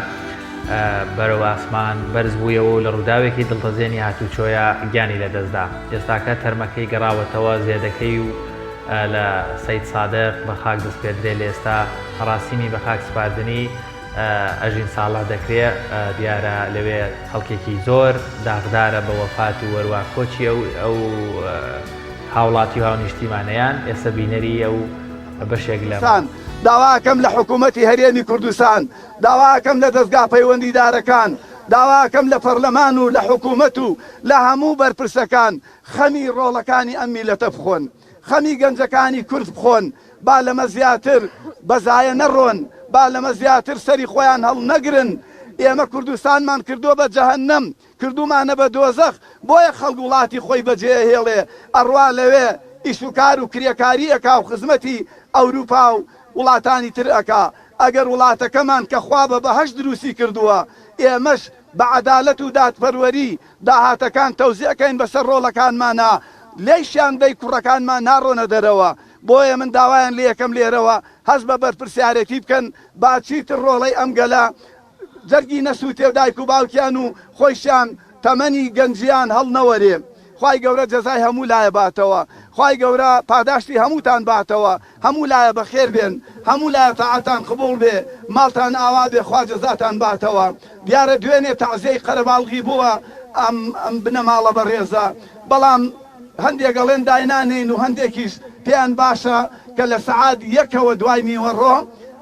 B: بەرەو ئاسمان بەرز بوویەوە و لە ڕووداوێکی دڵتەزێنی هاتوچۆیە گیانی لەدەستدا ئێستاکە تەرمەکەی گەڕاوەتەوە زێدەکەی و لە سەید سادق بە خاک دەست پێدرێ لە ئێستا ڕاستینی بە خاک سپاردنی ئەژین ساڵە دەکرێت دیارە لەوێ خەڵکێکی زۆر داغدارە بە وەفات و وەروە کۆچی ئەو هاوڵاتی و هاونیشتیمانەیان ئێستا بینەری ئەو بەشێک لە
J: داواکەم لە حکوومەتی هەرێمی کوردستان داواکەم لە دەستگا پەیوەندیدارەکان داواکەم لە پەرلەمان و لە حکوومەت و لە هەموو بەرپرسەکان خەمی ڕۆڵەکانی ئەم میلەتە بخۆن خەمی گەنجەکانی کورد بخۆن با لەمە زیاتر بەزایە نەڕۆن با لەمە زیاتر سەری خۆیان هەڵ نەگرن ئێمە کوردستانمان کردووە بە جەهەنەم کردومانە بە دۆزەخ بۆیە خەڵک وڵاتی خۆی بەجێهێڵێ ئەڕوا لەوێ ئیش و کار و کرێکاری ئەکا و خزمەتی ئەوروپا و وڵاتانی تر ئەکا ئەگەر وڵاتەکەمان کە خوا بە بەهەشت دروستی کردووە ئێمەش بە عەدالەت و دادپەروەری داهاتەکان تەوزیعەکەین بەسەر ڕۆڵەکانمانە لێیشیان دەی کوڕەکانمان ناڕۆنە دەرەوە بۆیە من داوایان لێ یەکەم لێرەوە هەست بە بەرپرسیارەتی بکەن با چیتر ڕۆڵەی ئەم گەلە جەرگی نەسووتێ و دایک و باوکیان و خۆیشیان تەمەنی گەنجیان هەڵنەوەرێ خوای گەورە جەزای هەموو لایە باتەوە خوای گەورە پاداشتی هەمووتان باتەوە هەموو لایە بەخێر بێن هەموو لایە تاعاتان قبوڵ بێ ماڵتان ئاوا بێ خوا جەزاتان باتەوە دیارە دوێنێ تەعزیەی قەرەباڵغی بووە ئەم بنەماڵە بەڕێزە بەڵام هەندێک گەڵێن داینانین و هەندێکیش پێیان باشە کە لە سەعات یەکەوە دوای میوەڕۆ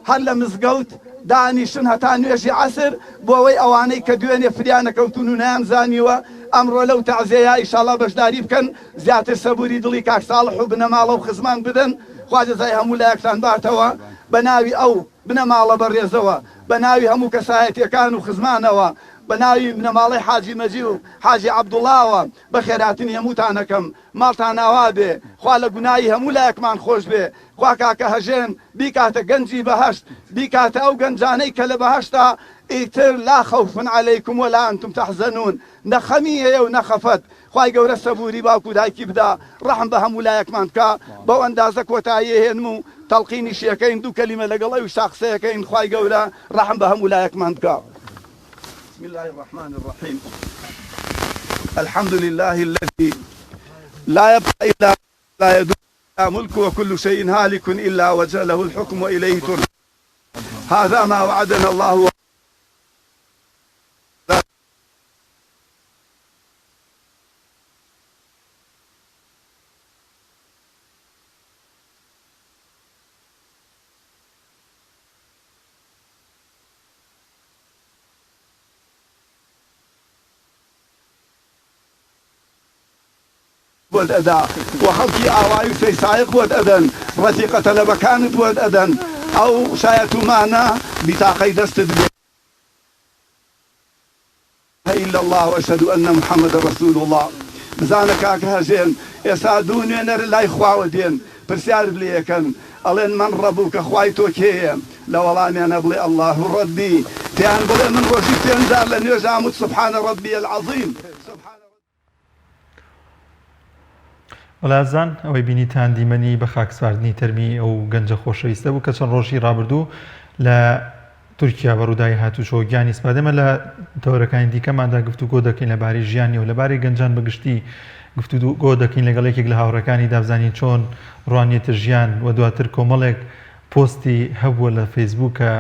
J: هەر لە مزگەوت دانیشن هەتا نوێژی عەسر بۆ ئەوەی ئەوانەی کە دوێنێ فریانەکەوتون و نەیانزانیوە ئەمڕۆ لەو تەعزیەیە ئیشاڵڵا بەشداری بکەن زیاتر سەبووری دڵی کاک ساڵح و بنەماڵە و خزمان بدەن خوا جەزای هەموو لایەکتان باتەوە بە ناوی ئەو بنەماڵە بەڕێزەوە بە ناوی هەموو کەسایەتیەکان و خزمانەوە بە ناوی بنەماڵەی حاجی مەجی و حاجی عەبدوڵڵاوە بە خێراتنی هەمووتانەکەم ماڵتان ئاوا بێ خوا لە گوناهی هەموو لایەکمان خۆش بێ خوا کاکە هەژێن بیکاتە گەنجی بەهەشت بیکاتە ئەو گەنجانەی کە لە بەهەشتا ئیتر لا خەوفن عەلەیکم وەلا ئەنتم تەحزەنون نەخەمی هەیە و نەخەفەت خوای گەورە سەبووری باوکو دایکی بدا ڕەحم بە هەموو لایەکمان بکە بەو ئەندازە کۆتایی هێنم و تەڵقینی شیەکەین دوو کەلیمە لەگەڵ ئەوی شاخسەیەکەین خوای گەورە ڕەحم بە هەموو لایەکمان بکە بسم الله الرحمن الرحيم الحمد لله الذي لا يبقى إلا لا يدوم إلا ملك وكل شيء هالك إلا وجه له الحكم وإليه ترجع هذا ما وعدنا الله بود ئەدا و خەڵکی ئاوای و سەیسایق بود ئەدەن ڕەفیقە تەلەبەکانت بود ئەدەن ئەو شایەتومانە بیتاقەی دەستت بێ إلا الله وأشهد أن محمد رسول الله بزانە کاکە هەژێن ئێستا دوو نوێنەر لای خواوە دێن پرسیار لێەکەن ئەڵێن من ڕەبوو کە خوای تۆ کێیە لە وەڵامیانە بڵێ الله ڕەبی تیان بڵێ من ڕۆژی پێنجار لە نوێژ ئاموت سبحانە ڕەبی العەظیم.
A: وەڵازان ئەوەی بینیتان دیمەنی بە خاکسواردنی تەرمی ئەو گەنجە خۆشەویستە بوو کە چەند ڕۆژی ڕابردوو لە تورکیا بەڕوودای هاتووشەوە گیانی سپادەمە لە تەورەکانی دیکەماندا گفتوگۆ دەکەین لەبارەی ژیانی و لەبارەی گەنجان بەگشتی گفتوگۆ دەکەین لەگەڵ یەکێک لە هاوڕەکانی دابزانین چۆن ڕوانێتە ژیان و دواتر کۆمەڵێک پۆستی هەبووە لە فەیسبووکە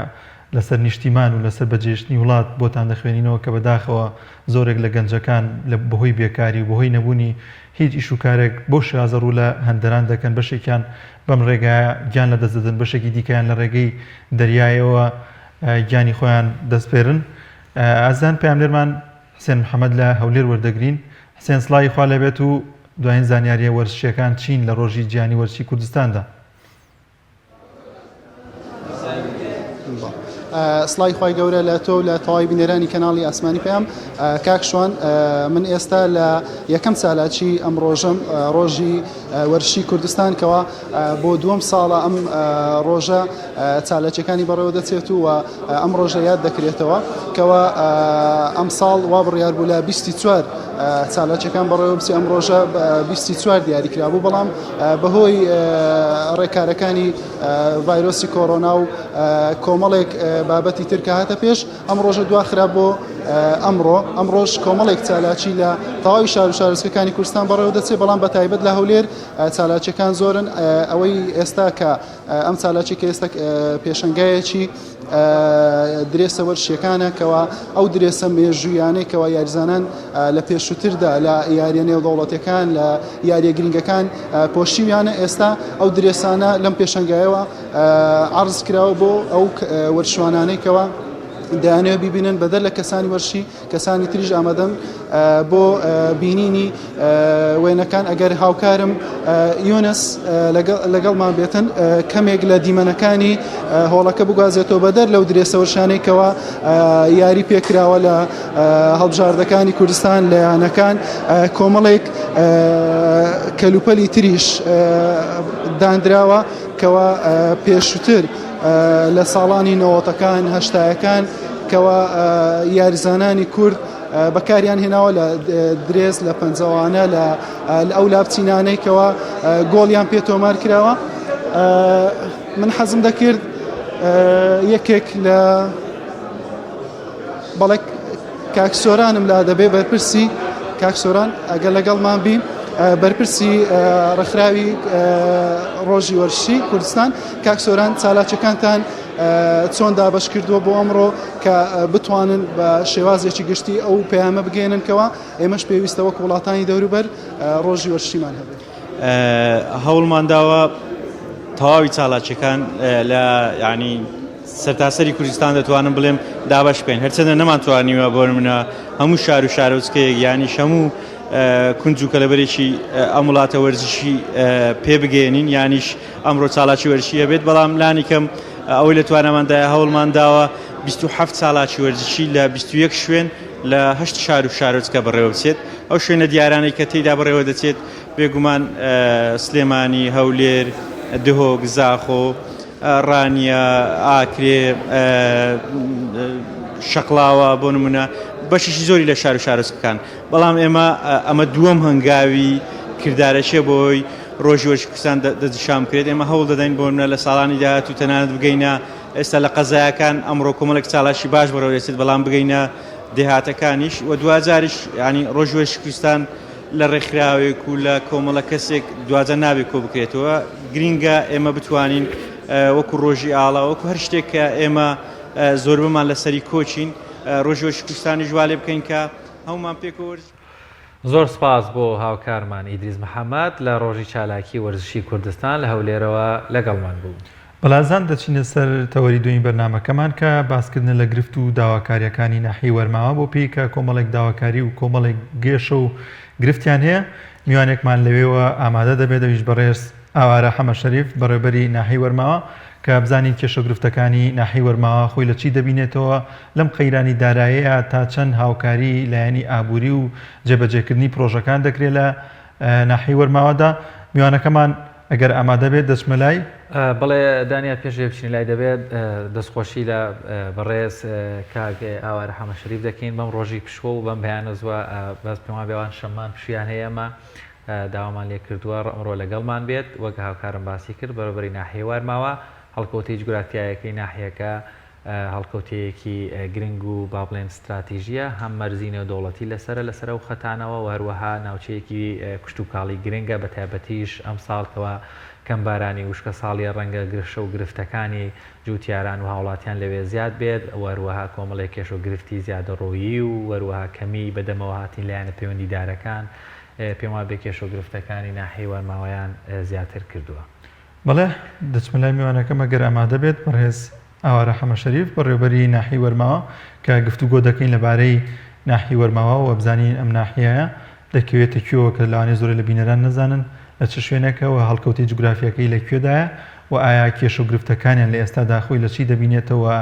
A: لەسەر نیشتیمان و لەسەر بەجێشتنی وڵات بۆتان دەخوێنینەوە کە بەداخەوە زۆرێک لە گەنجەکان لە بەهۆی بێکاری و بەهۆی نەبوونی هیچ ئیش و کارێک بۆ شازە ڕوو لە هەندەران دەکەن بەشێکیان بەم ڕێگایە گیان لە دەستدەدەن بەشێکی دیکەیان لە ڕێگەی دەریایەوە گیانی خۆیان دەستپێرن. ئازان پاملێرمان حسێن محەممەد لە هەولێر وەردەگرین. حسێن سڵاوی خوا لەبێت و دوایین زانیاریە وەرزشیەکان چین لە ڕۆژی گیانی وەرزشی کوردستاندا.
K: سڵای خی گەورە لە تۆ لە تەواوی بینەرانی کەناڵی ئاسمانی پێم کاکشوان من ئێستا لە یەکەم سالاتی ئەم ڕۆژەم ڕۆژی وەرشی کوردستان کەەوە بۆ دووەم ساڵە ئەم ڕۆژە چالەکەەکانی بەڕێوە دەچێت و ئەم ڕۆژە یاد دەکرێتەوە کەەوە ئەم ساڵ وا بڕیار بوو لە 24 چالەکەەکان بەڕێوە بچی ئەم ڕۆژە 24 دیاری کرابوو بەڵام بەهۆی ڕێکارەکانی ڤایرۆسی کۆڕۆنا و کۆمەڵێک بابەتی ترکە هاتە پێش ئەم ڕۆژە دواخرا بۆ ئەم ڕۆژ کۆمەڵێک چالاکی لە تەواوی شار و شارستەکانی کوردستان بەڕێوە دەچێت بەڵام بە تایبەت لە هەولێر چالاکیەکان زۆرن ئەوەی ئێستا کە ئەم چالاکی کە ئێستا پێشنگایەکی درێسە وەرشیەکانە کەەوە ئەو درێسە مێژویانەی کەەوە یاریزانان لە پێشووتردا لە یاریە نێودەوڵەتەکان لە یاریە گرنگەکان پۆشیویانە ئێستا ئەو درێسانە لەم پێشنگایەوە عرض کراوە بۆ ئەو وەرشوانانەی کەەوە دەیانەوە بیبینن بەدەر لە کەسانی وەرشی کەسانی تریژ ئامادەن بۆ بینینی وێنەکان. ئەگەر هاوکارم یونس لەگەڵمان بێتن کەمێک لە دیمەنەکانی هۆڵەکە بگوازێتەوە بەدەر لەو درێسە وەرشانەیەکەوە یاری پێکراوە لە هەڵبژاردەکانی کوردستان لە یانەکان کۆمەڵێک کەلوپەلی تریش دانراوە کەەوە پێشووتر لە ساڵانی نەوەتەکان هەشتایەکان کەەوە یاریزانانی کورد بەکاریان هێناوە لە درێز لە پەنجەوانە لە ئەو لابچینانەی کەەوە گۆڵیان پێ تۆمار کراوە. من حەزم دەکرد یەکێک لە بەڵێک کاکسۆرانم لا دەبێ بەرپرسی کاکسۆران ئەگەر لەگەڵمان بین بەرپرسی ڕێکخراوی ڕۆژی وەرشی کوردستان کاکسۆران چالاکیەکانتان چۆن دابەش کردووە بۆ ئەمڕۆ کە بتوانن بە شێوازێکی گشتی ئەو پەیامە بگەێننکەوە ئێمەش پێویستە وەک وڵاتانی دەوروبەر ڕۆژی وەرشیمان هەبێت.
L: هەوڵمانداوە تەواوی چالاکیەکان لە ینی سەرتاسەری کوردستان دەتوانم بڵێم دابەش بکەین هەرچەندە نەمانتوانیوە بۆ منە هەموو شار و شارۆچکەیەک یانی هەموو کونج و کەلەبەرێکی ئەم وڵاتە وەرزشی پێ بگەێنین یانیش ئەمڕۆ چالاکی وەرزشی هەبێت بەڵام لانی کەم ئەوەی لە توانەماندایە هەوڵمان داوە 27 چالاکی وەرزشی لە 21 شوێن لە 8 شار و شارۆچکە بەڕێوە بچێت. ئەو شوێنە دیارانەی کە تێیدا بەڕێوە دەچێت بێگومان سلێمانی، هەولێر، دهۆک، زاخۆ، ڕانیە، ئاکرێ، شەقڵاوە بۆ نمونە بەشیشی زۆری لە شار و شارۆچکەکان. بەڵام ئێمە ئەمە دووەم هەنگاوی کردارەشێ بۆی ڕۆژی وەرشی کوردستان دەستنیشان بکرێت. ئێمە هەوڵ دەدەین بۆ منە لە ساڵانی داهاتوو تەنانەت بگەینە ئێستا لە قەزایەکان ئەمڕۆ کۆمەڵێک چالاشی باش بەڕێوە دەچێت بەڵام بگەینە دێهاتەکانیش و دوازاریش ینی ڕۆژی وەرشی کوردستان لە ڕێکخراوێک و لە کۆمەڵە کەسێک دوازە نابێت کۆ بکرێتەوە. گرینگە ئێمە بتوانین وەکو ڕۆژی ئاڵا وەکو هەر شتێک کە ئێمە زۆر بمان لەسەری کۆچین ڕۆژی وەرشی کوردستانی ژوالێ بکەین کە هەمومان پێکەوە.
B: زۆر سپاس بۆ هاوکارمان ئیدریس محەممەد لە ڕۆژی چالاکی وەرزشی کوردستان لە هەولێرەوە لەگەڵمان بوو.
A: بەڵازان دەچینە سەر تەوەری دوین بەرنامەکەمان کە باسکردن لە گرفت و داواکاریەکانی ناحیەی وەرماوە بۆ پێی کە کۆمەڵێک داواکاری و کۆمەڵێک گێشە و گرفتیان هەیە میوانێکمان لەوێەوە ئامادە دەبێت دەویش بەڕێز ئاوارە حەمە شەریف بەڕێبەری ناحیەی وەرماوە کە بزانین کێشە گرفتەکانی ناحیەی وەرماوە خۆی لە چی دەبینێتەوە لەم قەیرانی داراییە تا چەند هاوکاری لایەنی ئابووری و جێبەجێکردنی پرۆژەکان دەکرێت لە ناحیەی وەرماوەدا میوانەکەمان ئەگەر ئامادە بێت دەچمە لای
B: بەڵێ دانیا پێش بچین لای دەبێت دەستخۆشی لە بەڕێز کاک ئاوارە حەمە شەریف دەکەین بەم ڕۆژی پشوە و بەم بەیانە زووە بەس پێمان بێوان شەمان پشیان هەیە ئەمە داوامان لێ کردووە ئەمڕۆ لەگەڵمان بێت وەک هاوکارم باسی کرد بەرەبەری ناحیەی وەرماوە هەڵکەوتەی جوگرافیایەکەی ناحیەکە هەڵکەوتەیەکی گرنگ و با بڵێن استراتیژیە هەم مەرزینە دەوڵەتی لەسەر و خەتانەوە و هەروەها ناوچەیەکی کشت و کاڵی گرنگە بە تایبەتیش ئەم ساڵکەوە کەم بارانی وشکە ساڵی ڕەنگە گرشە و گرفتەکانی جوتیاران و هاوڵاتیان لەوێ زیاد بێت وەروەها کۆمەڵێک کێش و گرفتی زیادە ڕۆیی و وەروەها کەمی بەدەمەوە هاتین لایەنە پەیوەندیدارەکان پێم وایە بێ کێش و گرفتەکانی ناحیەی وەرماوەیان زیاتر کردووە.
A: بەڵێ دەچمە لای میوانەکەم ئەگەر ئامادە بێت بەڕێز ئاوارە حەمە شەریف بەڕێوەبەری ناحیەی وەرماوە کە گفتوگۆ دەکەین لەبارەی ناحیەی وەرماوە و بزانین ئەم ناحیەیە دەکەوێتە کوێوە کە لەوانەیە زۆر لە بینەران نەزانن لە چ شوێنێکەوە هەڵکەوتی جوگرافیەکەی لەکوێدایە و ئایا کێش و گرفتەکانیان لە ئێستادا خۆی لە چی دەبینێتەوە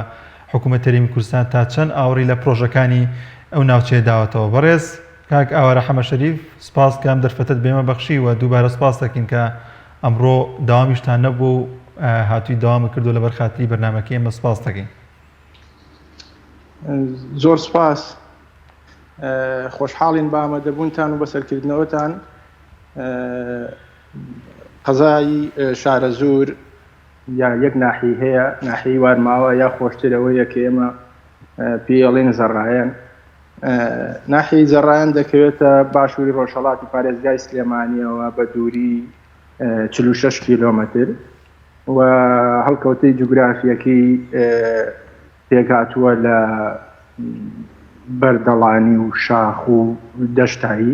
A: حکوومەت هەرێمی کوردستان تا چەند ئاوری لە پرۆژەکانی ئەو ناوچەیە داوەتەوە. بەڕێز کاک ئاوارە حەمە شەریف سپاس کەم دەرفەتت بێمە بەخشی و دووبارە سپاس دەکەین کە ئەمڕۆ داوامیشتان نەبوو هاتووی داوام کردو لەبەر خاتری بەرنامەکەی ئێمە سپاس دەکەین.
M: زۆر سپاس خۆشحاڵین بە ئامادەبوونتان و بەسەرکردنەوەتان. قەزای شارە زۆر یا یەک ناحی هەیە ناحیەی وەرماوە یا خۆشترەوەیە کە ئێمە پێڵێن زەڕایەن. ناحیەی زەڕایەن دەکەوێتە باشووری ڕۆژهەڵاتی پارێزگای سلێمانیەوە بە دووری 46 کیلۆمەتر و هەڵکەوتەی جوگرافیەکەی پێکهاتووە لە بەردەڵانی و شاخ و دەشتایی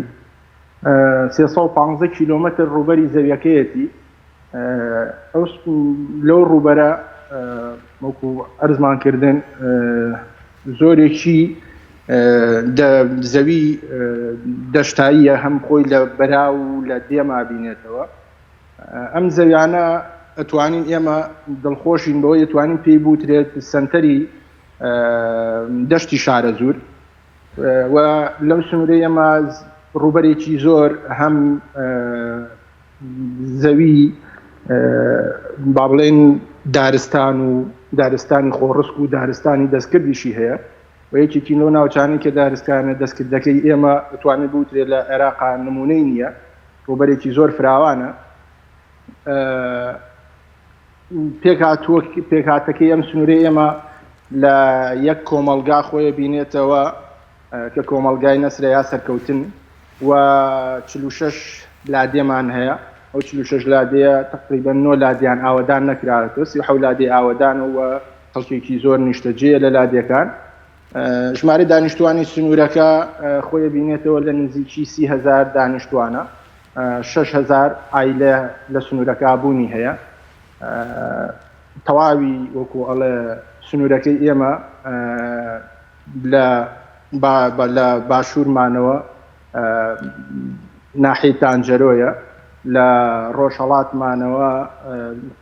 M: 315 کیلۆمەتر ڕوبەری زەویەکەیەتی. لەو ڕوبەرە وەکو ئەرزمانکردن زۆرێکی زەوی دەشتاییە هەم خۆی لە بەراو و لە دێما بینێتەوە. ئەم زەویانە ئەتوانین ئێمە دڵخۆشین بەوە دەتوانین پێی بوترێت سنتەری دەشتی شارە زۆر و لەم سنوورەی ئێمە ڕوبەرێکی زۆر هەم زەوی با بڵێن دارستان و دارستانی خۆڕسک و دارستانی دەستکردیشی هەیە و یەکێکی لەو ناوچانی کە دارستانە دەستکردەکەی ئێمە دەتوانێت بوترێت لە عێراقا نمونەی نییە ڕوبەرێکی زۆر فراوانە. پێکهاتەکەی ئەم سنوورەی ئێمە لە یەک کۆمەلگا خۆیە بینێتەوە کە کۆمەلگای نەسرە یا سەرکەوتن و 46 لادێمان هەیە. ئەو 46 لادەیە تقریبەن 9 لادیان ئاوەدان نەکراوەتەوە 37 لادێ ئاوەدان و خەڵکێکی زۆر نیشتەجێ لە لادیەکان. ژمارە دانیشتوانی سنوورەکە خۆیە بینێتەوە لە نزیکی 30,000 دانیشتوانە 6,000 ئایلە لە سنوورەکە بوونی هەیە. تەواوی وەکو ئەڵێ سنوورەکەی ئێمە لە باشوورمانەوە ناحی تانجەرۆیە لە ڕۆژهەڵاتمانەوە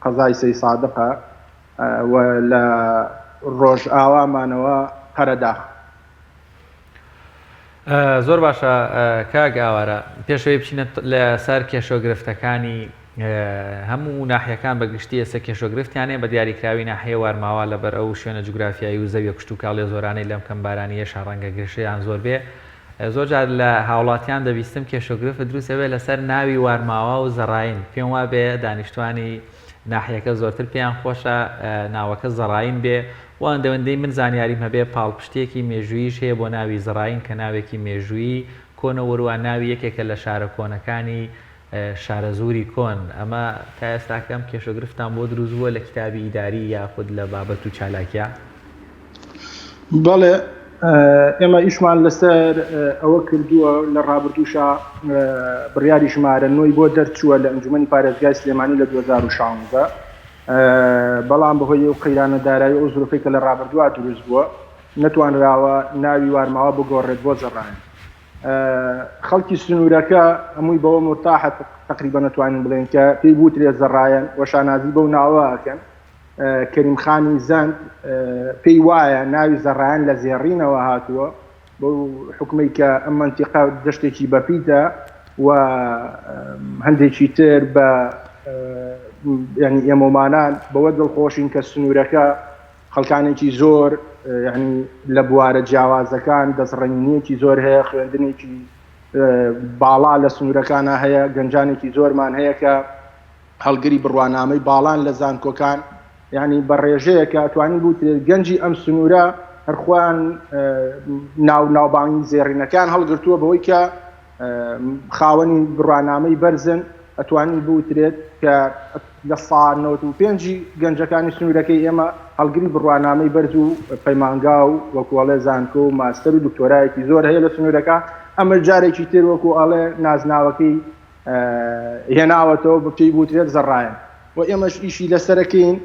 M: قەزای سەی سادقە و لە ڕۆژ ئاوامانەوە قەرەداخ.
B: زۆر باشە کاک ئاوارە پێشەوەی بچینە لە سەر کێشە گرفتەکانی هەموو ناحیەکان بەگشتی ئێستا کێشۆگرفتیانێ بە دیاریکراوی ناحیە وەرماوە لەبەر ئەو شوێنە جوگرافیایی و زەویە کشت و کاڵێ زۆرانەی لەم کەم بارانیە شاڕەنگە گرشەیان زۆر بێ. زۆر جار لە هاوڵاتیان دەبیستم کێشۆگرفت دروستە بێت لەسەر ناوی وەرماوە و زەڕاین. پێم وا بێ دانیشتوانی ناحیەکە زۆرتر پێیان خۆشە ناوەکە زەڕاین بێ و ئەندەوەندەی من زانیاریم هەبێ پاڵپشتێکی مێژوویش هەیە بۆ ناوی زەڕاین کە ناوێکی مێژووی کۆنە وەروە ناوی یەکێکە لە شارە کۆنەکانی شارە زووری کۆن. ئەمە تا ئێستاکەم کێشۆگرفتان بۆ دروست بووە لە کتابی ئیداری یاخود لە بابەت و چالاکیە؟
M: بەڵێ ئێمە ئیشمان لەسەر ئەوە کردووە لە ڕابردووشە بڕیاری ژمارە 9 بۆ دەرچووە لە ئەنجومەنی پارێزگای سلێمانی لە 2016 بەڵام بەهۆی ئەو قەیرانە دارایی ئەو زۆرفەی کە لە ڕابردووە دروست بووە نەتوانراوە ناوی وارماوە بگۆڕێت بۆ زەڕایەن. خەڵکی سنوورەکە هەمووی بەوە مرتاحە تقریبا نەتوانین بڵێن کە پێی بوترێت زەڕایەن وەشانازی بەو ناوە ئەکەن. کەریمخانی زەند پێی وایە ناوی زەڕایەن لە زێڕینەوە هاتووە بەو حکومەی کە ئەم منتیقە دەشتێکی بەپیتە و هەندێکی تر بە ینی ئێمەمانان بەوە دڵخۆشین کە سنوورەکە خەڵکانێکی زۆر ینی لە بوارە جیاوازەکان دەستڕەنینیەکی زۆر هەیە، خوێندنێکی باڵا لە سنوورەکانە هەیە، گەنجانێکی زۆرمان هەیە کە هەڵگری بڕوانامەی باڵان لە زانکۆکان ینی بە ڕێژەیە کە ئەتوانین بوترێت گەنجی ئەم سنوورە هەرخوان ناوبانگی زێڕینەکان هەڵگرتووە بەوەی کە خاوەنی بڕوانامەی بەرزن ئەتوانی بوترێت کە لە ساڵ 95 گەنجەکانی سنوورەکەی ئێمە هەڵگری بڕوانامەی بەرز و پەیمانگا و وەکوڵێ زانکۆ و ماستەر و دکتۆرایەکی زۆر هەیە لە سنوورەکە. ئەمە جارێکی تر وەکو ئەڵێ نازناوەکەی هێناوەتەوە بە پێی بوترێت زەڕایەن و ئێمەش ئیشی لەسەرەکەین